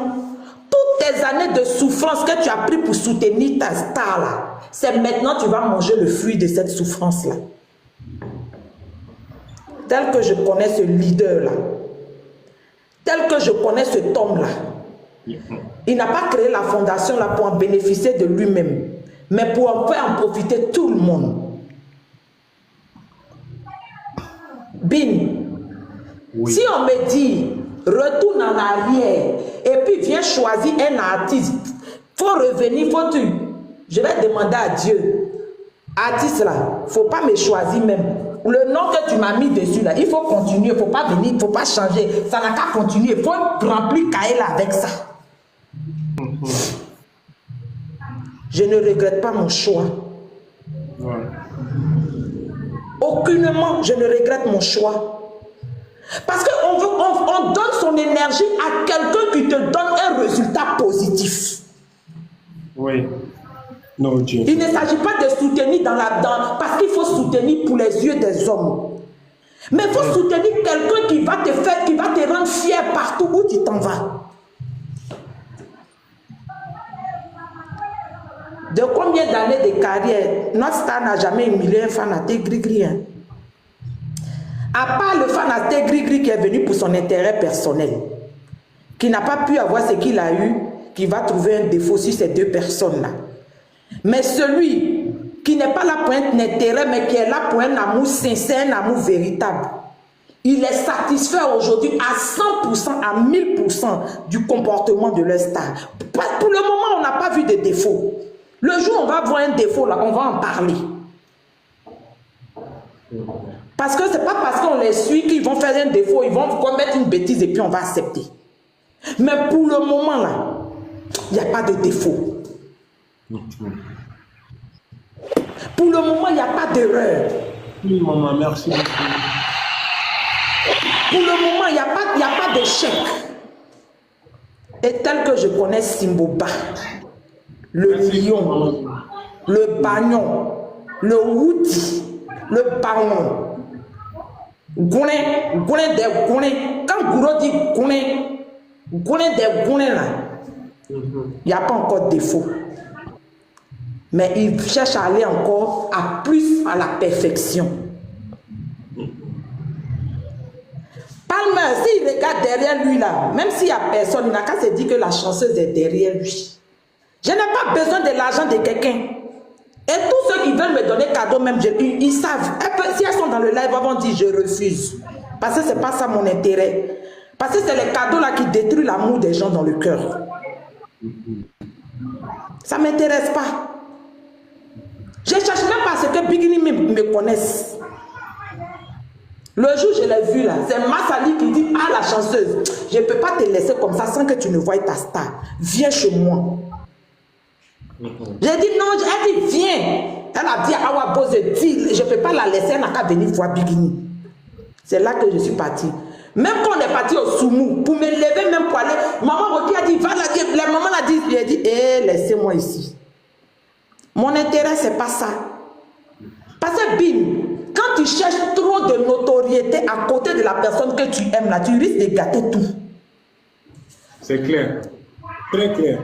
toutes tes années de souffrance que tu as pris pour soutenir ta star là, c'est maintenant que tu vas manger le fruit de cette souffrance là. Tel que je connais ce leader là, tel que je connais cet homme là, il n'a pas créé la fondation là pour en bénéficier de lui-même, mais pour en faire en profiter tout le monde. Oui. Si on me dit, retourne en arrière et puis viens choisir un artiste, faut revenir, faut tu. Je vais demander à Dieu, artiste là, faut pas me choisir même. Le nom que tu m'as mis dessus là, il faut continuer, faut pas venir, faut pas changer. Ça n'a qu'à continuer, il faut remplir Kaela avec ça. Je ne regrette pas mon choix. Ouais. Aucunement, je ne regrette mon choix. Parce qu'on donne son énergie à quelqu'un qui te donne un résultat positif. Oui. Non, Dieu. Il ne s'agit pas de soutenir parce qu'il faut soutenir pour les yeux des hommes. Mais il faut soutenir quelqu'un qui va te rendre fier partout où tu t'en vas. De combien d'années de carrière, notre star n'a jamais humilié un fanatique gris-gris. Hein? À part le fanatique gris-gris qui est venu pour son intérêt personnel, qui n'a pas pu avoir ce qu'il a eu, qui va trouver un défaut sur ces deux personnes-là. Mais celui qui n'est pas là pour un intérêt, mais qui est là pour un amour sincère, un amour véritable, il est satisfait aujourd'hui à 100%, à 1000% du comportement de leur star. Pour le moment, on n'a pas vu de défaut. Le jour où on va voir un défaut, là, on va en parler. Parce que ce n'est pas parce qu'on les suit qu'ils vont faire un défaut, ils vont commettre une bêtise et puis on va accepter. Mais pour le moment, là, il n'y a pas de défaut. Pour le moment, il n'y a pas d'erreur. Oui, maman, merci beaucoup. Pour le moment, il n'y a pas d'échec. Et tel que je connais Simboba, le lion, le bagnon, le woody, le baron, Gouné des Gouné, quand Gouro dit Gouné des Gouné là, il n'y a pas encore de défaut. Mais il cherche à aller encore à la perfection. Palmer, s'il regarde derrière lui là, même s'il n'y a personne, il n'a qu'à se dire que la chanceuse est derrière lui. Je n'ai pas besoin de l'argent de quelqu'un. Et tous ceux qui veulent me donner cadeau, même, ils savent. Si elles sont dans le live, elles vont dire je refuse. Parce que ce n'est pas ça mon intérêt. Parce que c'est les cadeaux là qui détruisent l'amour des gens dans le cœur. Ça ne m'intéresse pas. Je ne cherche même pas à ce que Bigini me connaisse. Le jour où je l'ai vu là, c'est Massali qui dit ah la chanceuse, je ne peux pas te laisser comme ça sans que tu ne voies ta star. Viens chez moi. J'ai dit non, elle dit viens. Elle a dit à Awa Bose, dit je ne peux pas la laisser, elle n'a qu'à venir voir Bigini. C'est là que je suis partie. Même quand on est parti au Soumou, pour me lever, même pour aller, maman Rocky a dit, va la dire, la maman l'a dit, j'ai dit, laissez-moi ici. Mon intérêt, c'est pas ça. Parce que bim, quand tu cherches trop de notoriété à côté de la personne que tu aimes là, tu risques de gâter tout. C'est clair. Très clair.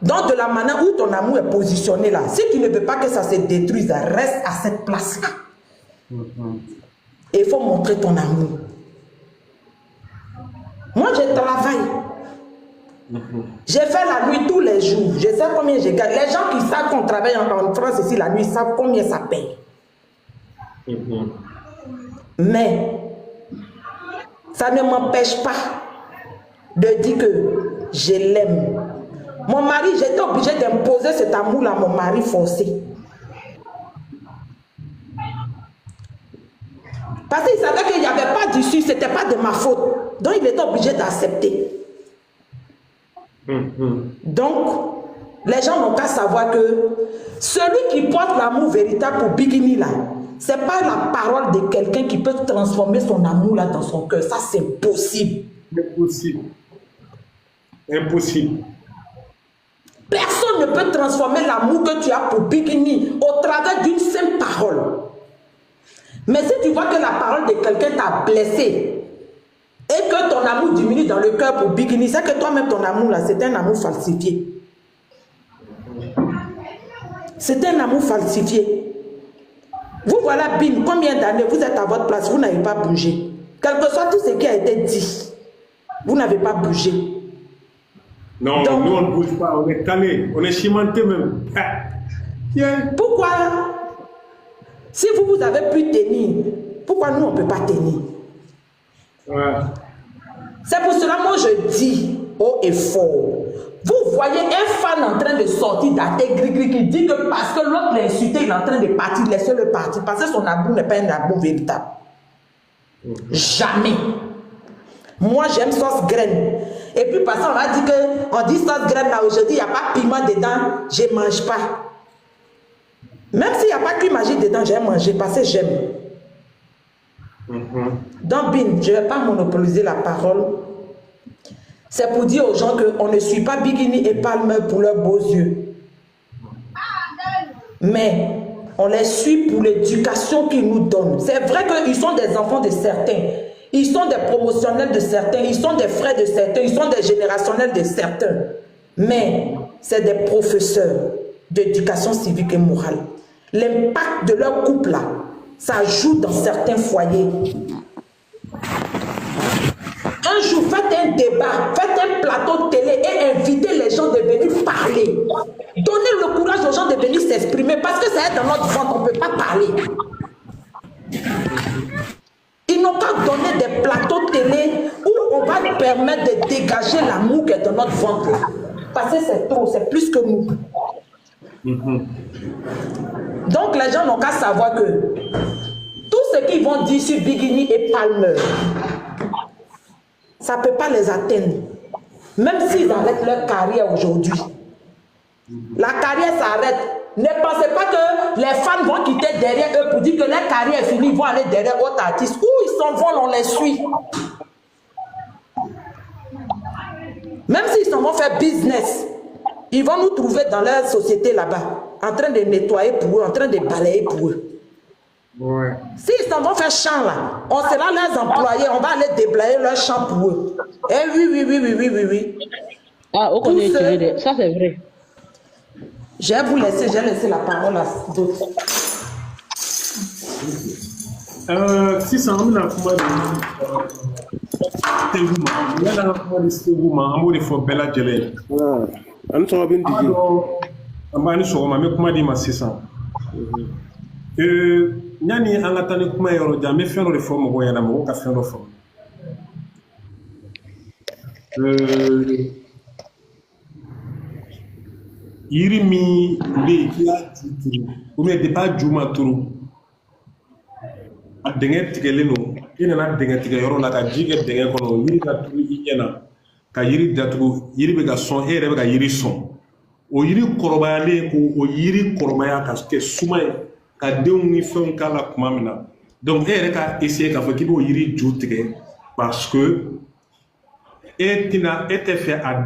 Donc de la manière où ton amour est positionné là, si tu ne veux pas que ça se détruise, reste à cette place-là. Et il faut montrer ton amour. Moi, je travaille. J'ai fait la nuit tous les jours. Je sais combien je gagne. Les gens qui savent qu'on travaille en France ici la nuit savent combien ça paye. Mais ça ne m'empêche pas de dire que je l'aime. Mon mari, j'étais obligée d'imposer cet amour-là à mon mari forcé. Parce qu'il savait qu'il n'y avait pas d'issue, ce n'était pas de ma faute. Donc il était obligé d'accepter. Donc, les gens n'ont qu'à savoir que celui qui porte l'amour véritable pour Bigini là, ce n'est pas la parole de quelqu'un qui peut transformer son amour là dans son cœur. Ça, c'est impossible. Impossible. Impossible. Personne ne peut transformer l'amour que tu as pour Bigini au travers d'une simple parole. Mais si tu vois que la parole de quelqu'un t'a blessé et que ton amour diminue dans le cœur pour Bigini, c'est que toi-même ton amour là, c'est un amour falsifié. C'est un amour falsifié. Vous voilà bim, combien d'années vous êtes à votre place, vous n'avez pas bougé. Quel que soit tout ce qui a été dit, vous n'avez pas bougé. Non, donc, nous on ne bouge pas, on est calé, on est cimenté même. Pourquoi? Si vous avez pu tenir, pourquoi nous on ne peut pas tenir? Ouais. C'est pour cela que moi je dis haut et fort. Vous voyez un fan en train de sortir d'Até Gris-Gris qui dit que parce que l'autre l'a insulté, il est en train de partir, laissez-le partir, parce que son amour n'est pas un amour véritable. Jamais. Moi j'aime sauce graine. Et puis parce qu'on va dire que on dit sauce graine là aujourd'hui, il n'y a pas de piment dedans, je ne mange pas. Même s'il n'y a pas que magie dedans, j'ai mangé parce que j'aime. Donc, Bin, je ne vais pas monopoliser la parole. C'est pour dire aux gens qu'on ne suit pas Bikini et Palmer pour leurs beaux yeux. Mais on les suit pour l'éducation qu'ils nous donnent. C'est vrai qu'ils sont des enfants de certains. Ils sont des promotionnels de certains. Ils sont des frères de certains. Ils sont des générationnels de certains. Mais c'est des professeurs d'éducation civique et morale. L'impact de leur couple là, ça joue dans certains foyers. Un jour, faites un débat, faites un plateau de télé et invitez les gens de venir parler. Donnez le courage aux gens de venir s'exprimer parce que c'est dans notre ventre, on ne peut pas parler. Ils n'ont qu'à donner des plateaux de télé où on va permettre de dégager l'amour qui est dans notre ventre. Parce que c'est trop, c'est plus que nous. Donc les gens n'ont qu'à savoir que tout ce qu'ils vont dire sur Bikini et Palmer, ça ne peut pas les atteindre. Même s'ils arrêtent leur carrière aujourd'hui. La carrière s'arrête. Ne pensez pas que les fans vont quitter derrière eux pour dire que leur carrière est finie, ils vont aller derrière autres artistes. Où ils s'envolent, on les suit. Même s'ils s'en vont faire business, ils vont nous trouver dans leur société là-bas, en train de nettoyer pour eux, en train de balayer pour eux. Ouais. S'ils s'en vont faire champ là, on sera leurs employés, on va aller déblayer leur champ pour eux. Eh oui. Ah, on connaît, ça c'est vrai. J'ai laissé la parole à d'autres. Si ça on a comment de faut bella gelé. On so bien dit. Ambani so ma me kuma di ma 600. Nyani anga tani kuma yoro jamé faire réforme go yana mo ka faire réforme. Yiri mi be kia tuturu ou bien pas juma turu a denge tigele no ina na denge tigele yoro la ka jige denge kono yiri ka turu inyana ka yiri datugo yiri be ga son ere be ga yiri son o yiri korobale ko o yiri korobaya ka ke suma ka dew ni fon kala kuma mina donc ere ka essayer ka fo ki bo yiri ju tige parce que etina était fait à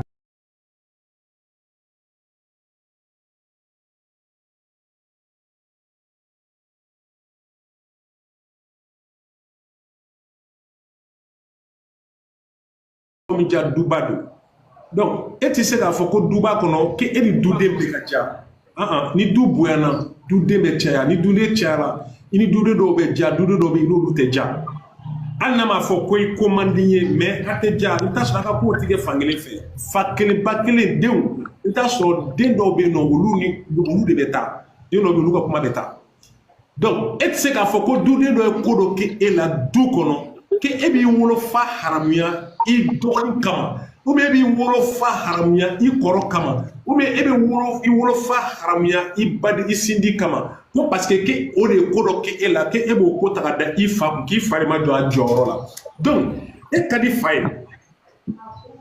Dubado. Donc, et tu sais qu'il faut que Duba kono que et ni dude bekacha. Ni du buena, dude becha, ni dude chara, ni dude do beja, dude do be no teja. Alna ma fo ko commandie mais ateja, ita saka ko tige fangele fe. Fakele bakele dew, ita so den do be no uluni, ulu de beta. Yo no be kuma beta. Donc, et tu sais qu'il faut que dude do ko do ke e la du kono que ebi wolo fa haramia I doin kama ou bien ebi wolo fa haramia I koro kama ou bien ebi wolo fa haramia I badi I sindi kama non parce que o de kodo ke ela ke ebo ko ta da I fa ki fa ma do a joro la donc e kadi fay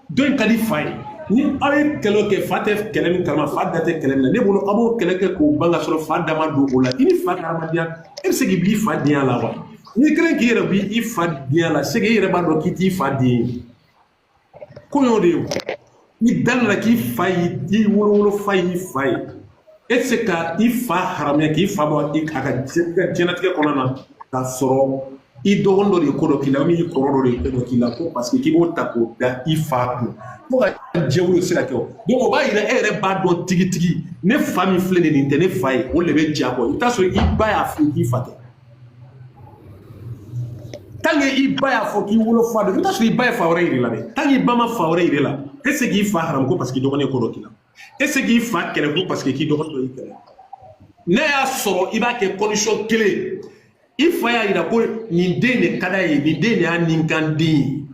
donc kadi fay ni ay kelo ke fatef kelem kama fadate kelem ne bolo abo keleke ko banga soro fada ma do ola ini fa haramia e se gibi fa dia la wa ni kren ki yere bi I fa dia la se yere ba do kiti fa di ko yo de ni dal la ki fa yi wolo fa yi fa et se ka I fa haramia ki fa bo I aka jenatike konana ka soro I do ondo de ko do kila mi ko do de ko kila ko parce que ki bo tako da I fa ko mo ga jewlo se la ko donc o ba yire ere ba do tigi ne famille flene ni te ne fa yi o le be jako ita so I ba ya fi ki fa tangi I baya fo ki wolo fa de ta suri baya fa ore la be tangi bama fa ore la ese gi fa haram ko parce que dogone ko dokina ese gi fa kele ko parce que ki dogone do ikele ne ya so I ba ke condition clé I fa ya ira ko ni dene kada yi ni dene an ninkandi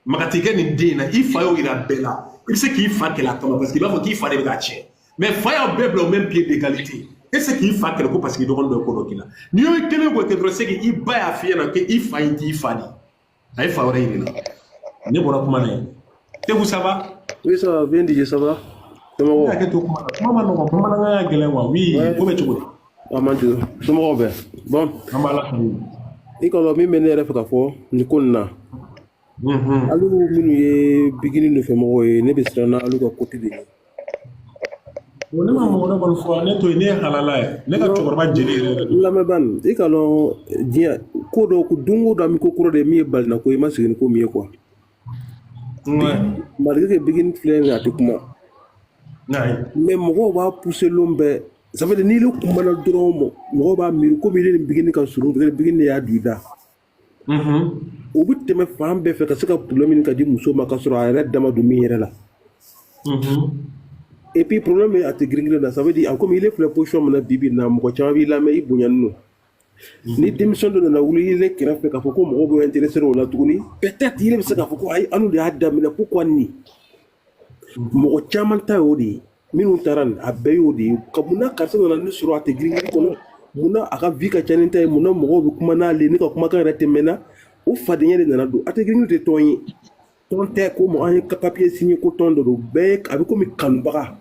makati ke ni dene I fa yo ira bela il se ki fa kele atoma parce que ba fo ki fa de ga che mais fa ya beblo au même pied d'égalité et ce qui fait quelque chose parce qu'il demande de Kodokina. Nous avons quel est le fait qu'il va à faire que il faille il faille. Il faut oreiller là. Ne voilà comment aller. Et vous ça va? Oui ça va bien DJ ça va. Comment va? Maman non maman n'a gagné moi oui. Comment tu vas? Maman tu. Comment va? Bon. Maman là. I kɔnɔ min bɛ ne yɛrɛ fɛ ka fɔ nin ko nin na alu minnu ye bigini nɔfɛ mɔgɔw ye ne bɛ siran na alu ka côté de ye. Ne ma mɔgɔ dɔ kɔni fɔ ne to yen ne ye halala ye ne ka cɛkɔrɔba jeli yɛrɛ de. Lamɛnbani i ka dɔn diɲɛ ko dɔ ko don o don an bɛ ko kɔrɔ de min ye balina ko i ma segin ni ko min ye quoi. Malgré que bigini filɛ nin a tɛ kuma. Mais mɔgɔw b'a pousser lon bɛɛ ça veut dire n'i le kumana dɔrɔn mɔgɔw b'a miiri komi ile ni bigini ka surun bigini de y'a don i da. O bɛ tɛmɛ fan bɛɛ fɛ ka se ka problème ka di muso ma ka sɔrɔ a yɛrɛ dama don min yɛrɛ la. Et puis problème a tɛ girin na ça veut dire comme il est filɛ position min na bibi na mɔgɔ caman b'i lamɛn i bonyani no. Ni démission dɔ nana wuli ile kɛrɛfɛ k'a fɔ ko mɔgɔw bɛ intéressé o la tuguni peut-être ile bɛ se k'a fɔ ko ayi anu de y'a daminɛ pourquoi ni mɔgɔ caman ta y'o de ye minnu taara nin a bɛɛ y'o de ye ka munna karisa nana ne sɔrɔ a tɛ girin kɔnɔ munna a ka vie ka ca ni ta ye munna mɔgɔw bɛ kuma n'ale ne ka kumakan yɛrɛ tɛmɛna o fadenya de nana don a tɛ girin tɛ tɔn ye tɔn tɛ ko mɔgɔ an ye papier signé ko tɔn dɔ don bɛɛ a bɛ komi kanubaga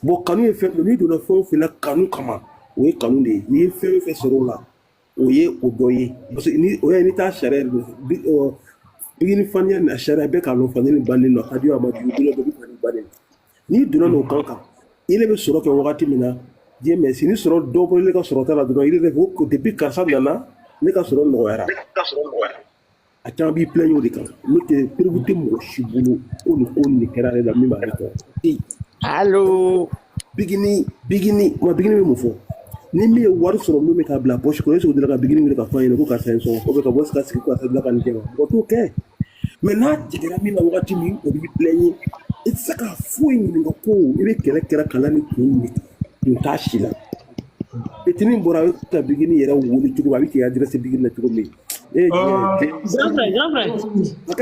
bon kanu ye fɛn dɔ n'i donna fɛn o fɛn na kanu kama o ye kanu de ye n'i ye fɛn o fɛn sɔrɔ o la o ye o dɔ ye parce que ni o ye ni t'a sariya de bigini faniya ni a sariya bɛɛ k'a lɔn fani ni bannen don a ka di a ma dugu bolo bɛɛ bɛ fani bannen n'i donna n'o kan kan ile bɛ sɔrɔ kɛ wagati min na diɲɛ mɛ si ni sɔrɔ dɔ bɔ ile ka sɔrɔ ta la dɔrɔn ile de ko depuis karisa nana ne ka sɔrɔ nɔgɔyara a caman b'i plaigner o de kan n'o tɛ preuve tɛ mɔgɔ si bolo ko nin ko nin kɛra ale la min b'ale kɔ. Allo bigini ma bigini bɛ mun fɔ ni min ye wari sɔrɔ min bɛ k'a bila poche kɔnɔ est-ce que o deli ka bigini wele ka fɔ an ɲɛna ko karisa ye sɔn o bɛ ka bɔ ka sigi ko karisa bila ka nin kɛ wa mɔgɔ t'o kɛ mais n'a tigɛra min na wagati min o b'i plaigner i tɛ se ka foyi ɲininka ko i bɛ kɛlɛ kɛra kalan ni kun min t'a si la petini bɔra a bɛ ka bigini yɛrɛ wuli cogo a bɛ k'i adresse bigini na cogo min. Grand frère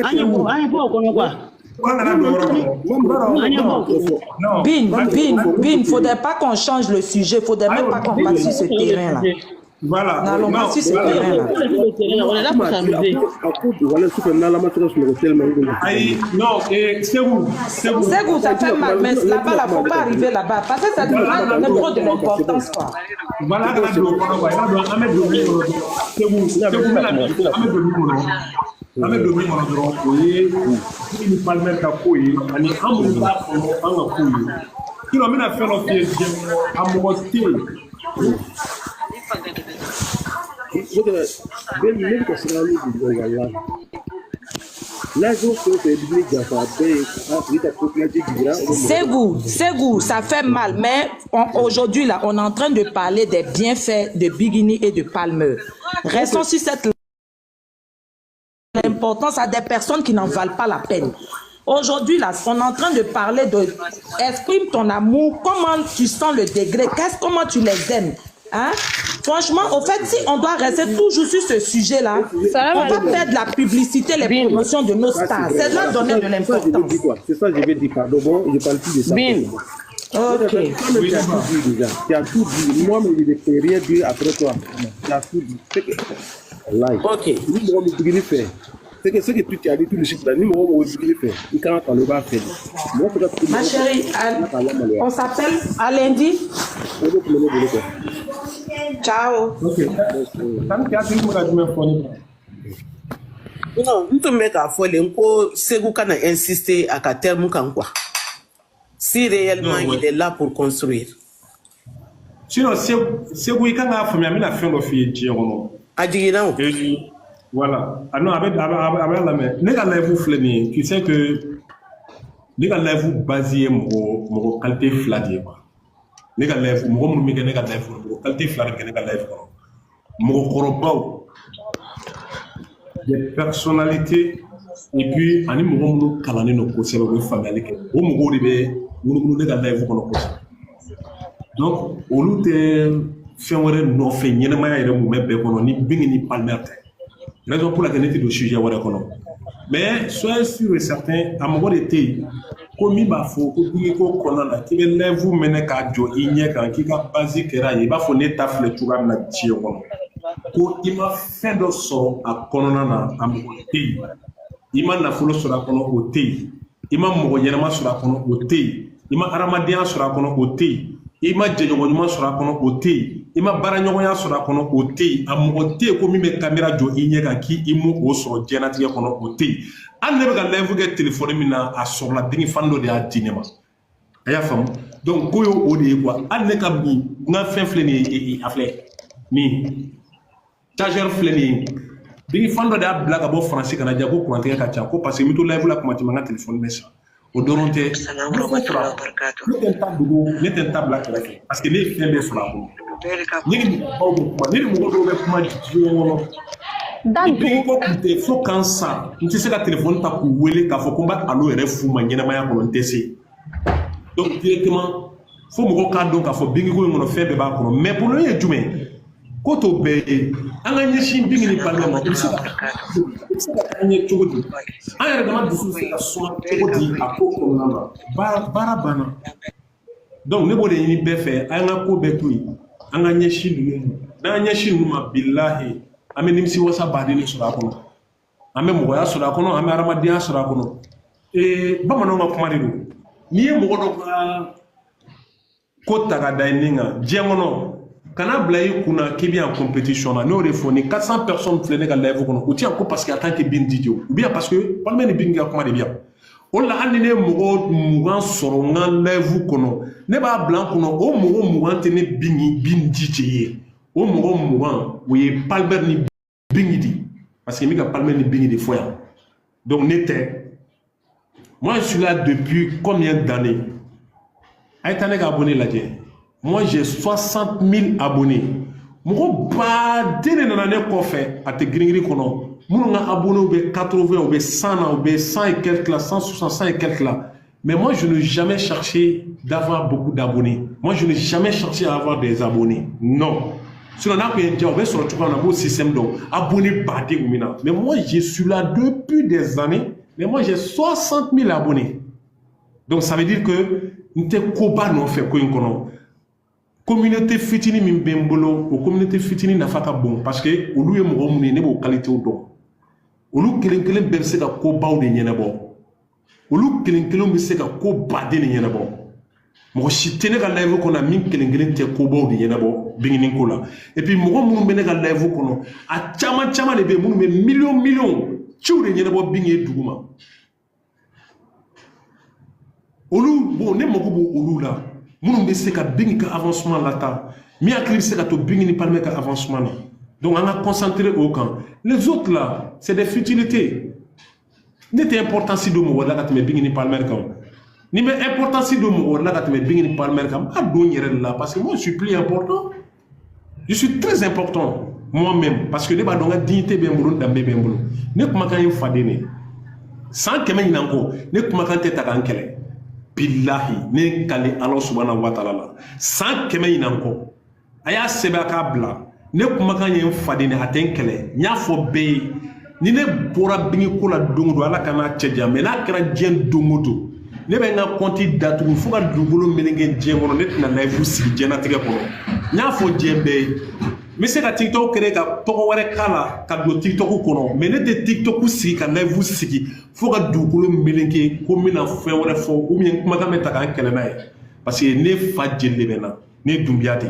an ye bɔ o kɔnɔ quoi. Bin, faudrait pas qu'on change le sujet, faudrait même pas qu'on passe sur ce terrain-là. Voilà. N'allons pas sur ce terrain-là. On est là pour s'amuser. Ségou, ça fait mal, mais là-bas, il ne faut pas arriver là-bas. Parce que ça demande trop de l'importance, quoi. Voilà, an bɛ don min kɔnɔ dɔrɔn o ye ni Palmer ka ko ye ani an minnu b'a kɔnɔ an ka ko ye sinon n bɛna fɛn dɔ f'i ye diɲɛ a mɔgɔ tɛ yen. Ne bɛ ka siran olu de ɲɔgɔn wala l'ajout que c'est du Jaffa Ségou, ça fait mal, mais aujourd'hui là, on est en train de parler des bienfaits de Bigini et de Palmer. Restons sur cette l'importance à des personnes qui n'en valent pas la peine. Aujourd'hui, là, on est en train de parler de exprime ton amour, comment tu sens le degré, comment tu les aimes. Hein? Franchement, au fait, si on doit rester toujours sur ce sujet-là, on va perdre la publicité, les promotions de nos stars. C'est là donner de l'importance. C'est ça que je vais dire, pardon, bon, je parle plus de ça. Ok. Tu as tout dit. Moi, je ne peux rien dire après toi. Tu as tout dit. Ok. C'est que ce que tu as dit tout de suite là, ni moi, je vais faire. Il quand on le va faire. Ma chérie, on s'appelle à lundi. Ciao. Non, n tun bɛ k'a fɔ le ko Ségou kana insister à ka terme kan quoi. Si réellement il est là pour construire. Sinon Ségou i kan k'a faamuya n bɛna fɛn dɔ f'i ye diɲɛ kɔnɔ. A jiginna o. Voilà. Ah non, avec la main. Ne ka live filɛ nin ye, tu sais que ne ka live base ye mɔgɔ qualité fila de ye quoi. Ne ka live mɔgɔ minnu bɛ kɛ ne ka live mɔgɔ qualité fila de kɛ ne ka live kɔnɔ. Mɔgɔkɔrɔbaw, des personnalités et puis ani mɔgɔ minnu kalannen don kosɛbɛ u bɛ faamuyali kɛ. O mɔgɔw de bɛ munumunu ne ka live kɔnɔ kosɛbɛ. Donc olu tɛ fɛn wɛrɛ nɔfɛ ɲɛnamaya yɛrɛ mun bɛ bɛɛ kɔnɔ ni Bigini ni Palmer tɛ. Raison pour laquelle on est sujet mais soyez sûr et certain à mon été comme il va faut que vous connaissez qui est vous mener qu'à jo igne quand qui a basique là il va faut n'état flé tout comme la tire ko il m'a fait de son à connana à mon été il m'a na folo sur la kono au té il m'a mo yenama sur la kono au té il m'a aramadia sur la kono au té i ma jɛɲɔgɔnɲuman sɔrɔ a kɔnɔ o tɛ yen i ma baaraɲɔgɔnya sɔrɔ a kɔnɔ o tɛ yen a mɔgɔ tɛ yen ko min bɛ kamera jɔ i ɲɛ kan k'i m'o sɔrɔ diɲɛlatigɛ kɔnɔ o tɛ yen hali ne bɛ ka live kɛ telefɔni min na a sɔrɔla dingifan dɔ de y'a di ne ma a y'a faamu donc ko ye o de ye quoi hali ne ka n ka fɛn filɛ nin ye a filɛ nin chargeur filɛ nin ye dingifan dɔ de y'a bila ka bɔ faransi ka na diya ko kurantigɛ ka ca ko parce que n bɛ to live la kuma caman n ka telefɔni bɛ sa o dɔrɔn tɛ ne tɛ n ta bila kɛrɛfɛ parce que ne ye fɛn bɛɛ sɔrɔ a kɔnɔ ne ni mɔgɔw bɛ kuma ne ni mɔgɔ dɔw bɛ kuma diɲɛ kɔnɔ i ko kun tɛ fo k'an sa n tɛ se ka telefɔni ta k'u wele k'a fɔ ko n b'a alo yɛrɛ f'u ma ɲɛnamaya kɔnɔ n tɛ se donc directement fo mɔgɔw k'a dɔn k'a fɔ bingiko in kɔnɔ fɛn bɛɛ b'a kɔnɔ mais problème ye jumɛn ko to bɛɛ ye an ka ɲɛsin bingi ni balima ma i bɛ se ka an ɲɛ cogo di an yɛrɛ dama dusu bɛ se ka suma cogo di a ko kɔnɔna na baara banna donc ne b'o de ɲini bɛɛ fɛ an ka ko bɛɛ to yen an ka ɲɛsin ninnu ma n'an ɲɛsin ninnu ma bilahi an bɛ nimisiwasa baden de sɔrɔ a kɔnɔ an bɛ mɔgɔya sɔrɔ a kɔnɔ an bɛ hadamadenya sɔrɔ a kɔnɔ bamananw ka kuma de don n'i ye mɔgɔ dɔ ka ko ta ka da i nin kan diɲɛ kɔnɔ kana bila i kunna k'i bɛ en compétition na n'o de fɔ ni 400 personnes filɛ ne ka live kɔnɔ o tɛ yan ko parce que a tant que bin DJ ou bien parce que balima ni bin ka kuma de bɛ yan o la hali ni ne ye mɔgɔ 20 sɔrɔ n ka live kɔnɔ ne b'a bila n kunna o mɔgɔ 20 tɛ ne bin DJ ye o mɔgɔ 20 o ye Palmer ni Bingi di parce que n bɛ ka Palmer ni Bingi de fɔ yan donc ne tɛ moi je suis là depuis combien d'années a ye taa ne ka abonné lajɛ. Moi, j'ai 60 000 abonnés. Mɔgɔ baden de nana ne kɔfɛ a tɛ girin-girin kɔnɔ minnu ka abonnés bɛ 80 ou bɛ 100 na ou bɛ 100 et quelques là 160 100 et quelques là mais moi je n'ai jamais cherché d'avoir beaucoup d'abonnés. Moi je n'ai jamais cherché à avoir des abonnés, non. Sinon n'a pas été on va sur le système donc abonnés baden ou mina mais moi je suis là depuis des années mais moi j'ai 60 000 abonnés donc ça veut dire que n tɛ koba nɔfɛ ko in kɔnɔ. Communauté fitini min bɛ n bolo o communauté fitini nafa ka bon parce que olu ye mɔgɔ minnu ye ne b'o qualité dɔn olu kelen kelen bɛɛ bɛ se ka kobaw de ɲɛnabɔ olu kelen kelen bɛ se ka ko baden de ɲɛnabɔ mɔgɔ si tɛ ne ka live kɔnɔ min kelen kelen tɛ kobaw de ɲɛnabɔ bingini ko la et puis mɔgɔ minnu bɛ ne ka live kɔnɔ a caman caman de bɛ yen minnu bɛ miliyɔn ciw de ɲɛnabɔ bingi ye dugu ma olu bon ne mago b'o olu la. Nous bɛ se ka bingi ka avancement lata mi hakili bɛ se ka to bingi ni Palmer ka avancement na donc on a concentré au kan les autres là c'est des futilités ne tɛ importance dɔ mɔgɔ la ka tɛmɛ bingi ni Palmer kan ni bɛ importance dɔ mɔgɔ la ka tɛmɛ bingi ni Palmer kan n b'a don n yɛrɛ de la parce que moi je suis plus important je suis très important moi-même parce que ne b'a dɔn n ka dignité bɛ n bolo n danbe bɛ n bolo ne kumakan ye faden de san 100 ɲinan kɔ ne kumakan tɛ ta k'an kɛlɛ. Billahi ne kale Allah subhanahu wa ta'ala la san 100 ɲinan kɔ a y'a sɛbɛn a k'a bila ne kumakan ye n faden a tɛ n kɛlɛ n y'a fɔ bɛɛ ye ni ne bɔra bingi ko la don o don Ala ka n'a cɛ jan mais n'a kɛra diɲɛ don o don ne bɛ n ka compte datugu fo ka dugukolo meleke diɲɛ kɔnɔ ne tɛna live sigi diɲɛlatigɛ kɔnɔ n y'a fɔ diɲɛ bɛɛ ye n bɛ se ka TikTok créer ka tɔgɔ wɛrɛ k'a la ka don TikTok kɔnɔ mais ne tɛ TikTok sigi ka live sigi fo ka dugukolo meleke ko n bɛna fɛn wɛrɛ fɔ ou bien kumakan bɛ ta k'an kɛlɛ n'a ye parce que ne fa jeli de bɛ n na ne Dunbiya de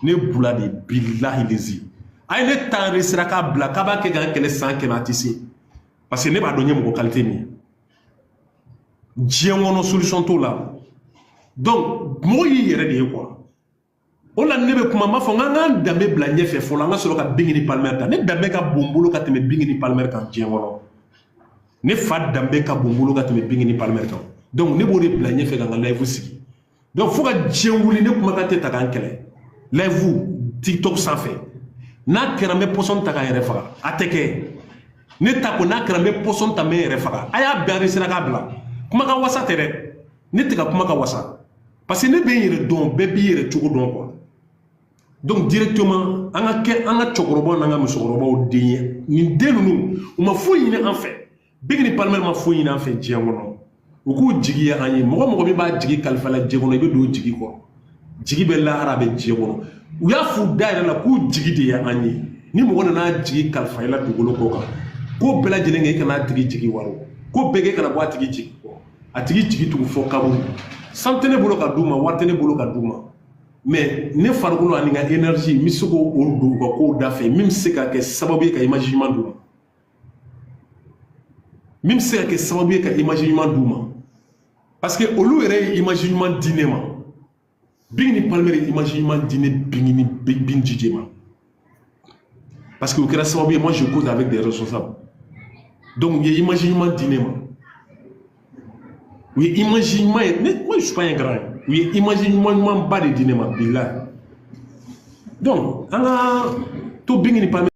ne Bula de billahi lezi a ye ne ta enregistré k'a bila k'a b'a kɛ k'an kɛlɛ san 100 a tɛ se parce que ne b'a dɔn n ye mɔgɔ qualité min ye diɲɛ kɔnɔ solution t'o la donc mɔgɔ y'i yɛrɛ de ye quoi. O la ne bɛ kuma m'a fɔ n k'an danbe bila ɲɛfɛ fɔlɔ an ka sɔrɔ ka bingi ni Palmer ta ne danbe ka bon n bolo ka tɛmɛ bingi ni Palmer kan diɲɛ kɔnɔ ne fa danbe ka bon n bolo ka tɛmɛ bingi ni Palmer kan donc ne b'o de bila ɲɛfɛ ka n ka live sigi donc fo ka diɲɛ wuli ne kumakan tɛ ta k'an kɛlɛ live TikTok sanfɛ n'a kɛra n bɛ pɔsɔn ta k'an yɛrɛ faga a tɛ kɛ ne ta ko n'a kɛra n bɛ pɔsɔn ta n bɛ n yɛrɛ faga a y'a bɛɛ enregistré k'a bila kumakan wasa tɛ dɛ ne tɛ ka kuma ka wasa parce que ne bɛ n yɛrɛ dɔn bɛɛ b'i yɛrɛ cogo dɔn quoi. Donc directement an ka cɛkɔrɔbaw n'an ka musokɔrɔbaw den ye nin den ninnu u ma foyi ɲini an fɛ bingi ni Palmer ma foyi ɲini an fɛ diɲɛ kɔnɔ u k'u jigi ye an ye mɔgɔ mɔgɔ min b'a jigi kalifa la diɲɛ kɔnɔ i bɛ don o jigi kɔrɔ jigi bɛ lahara bɛ diɲɛ kɔnɔ u y'a f'u da yɛrɛ la k'u jigi de ye an ye ni mɔgɔ nana jigi kalifa i la dugukolo kɔ kan ko bɛɛ lajɛlen kɛ i kana a tigi jigi wari ko bɛɛ kɛ kana bɔ a tigi jigi kɔ a tigi jigi tugu fɔ kaburu san tɛ ne bolo ka d'u ma wari tɛ ne bolo ka d'u ma mais ne farikolo ani ka énergie mi se ko o do ka ko da fɛ min se ka kɛ sababu ye ka image ɲuman d'u ma min se ka kɛ sababu ye ka image ɲuman d'u ma parce que olu yɛrɛ ye image ɲuman di ne ma Bing ni Palmer ye image ɲuman di ne Bing DJ ma parce que o kɛra sababu ye moi je cause avec des responsables donc il y a image ɲuman di ne ma u ye image ɲuman ye moi je suis pas un grand u ye image ɲuman ba de di ne ma bilahi donc an ka to Bing ni Palmer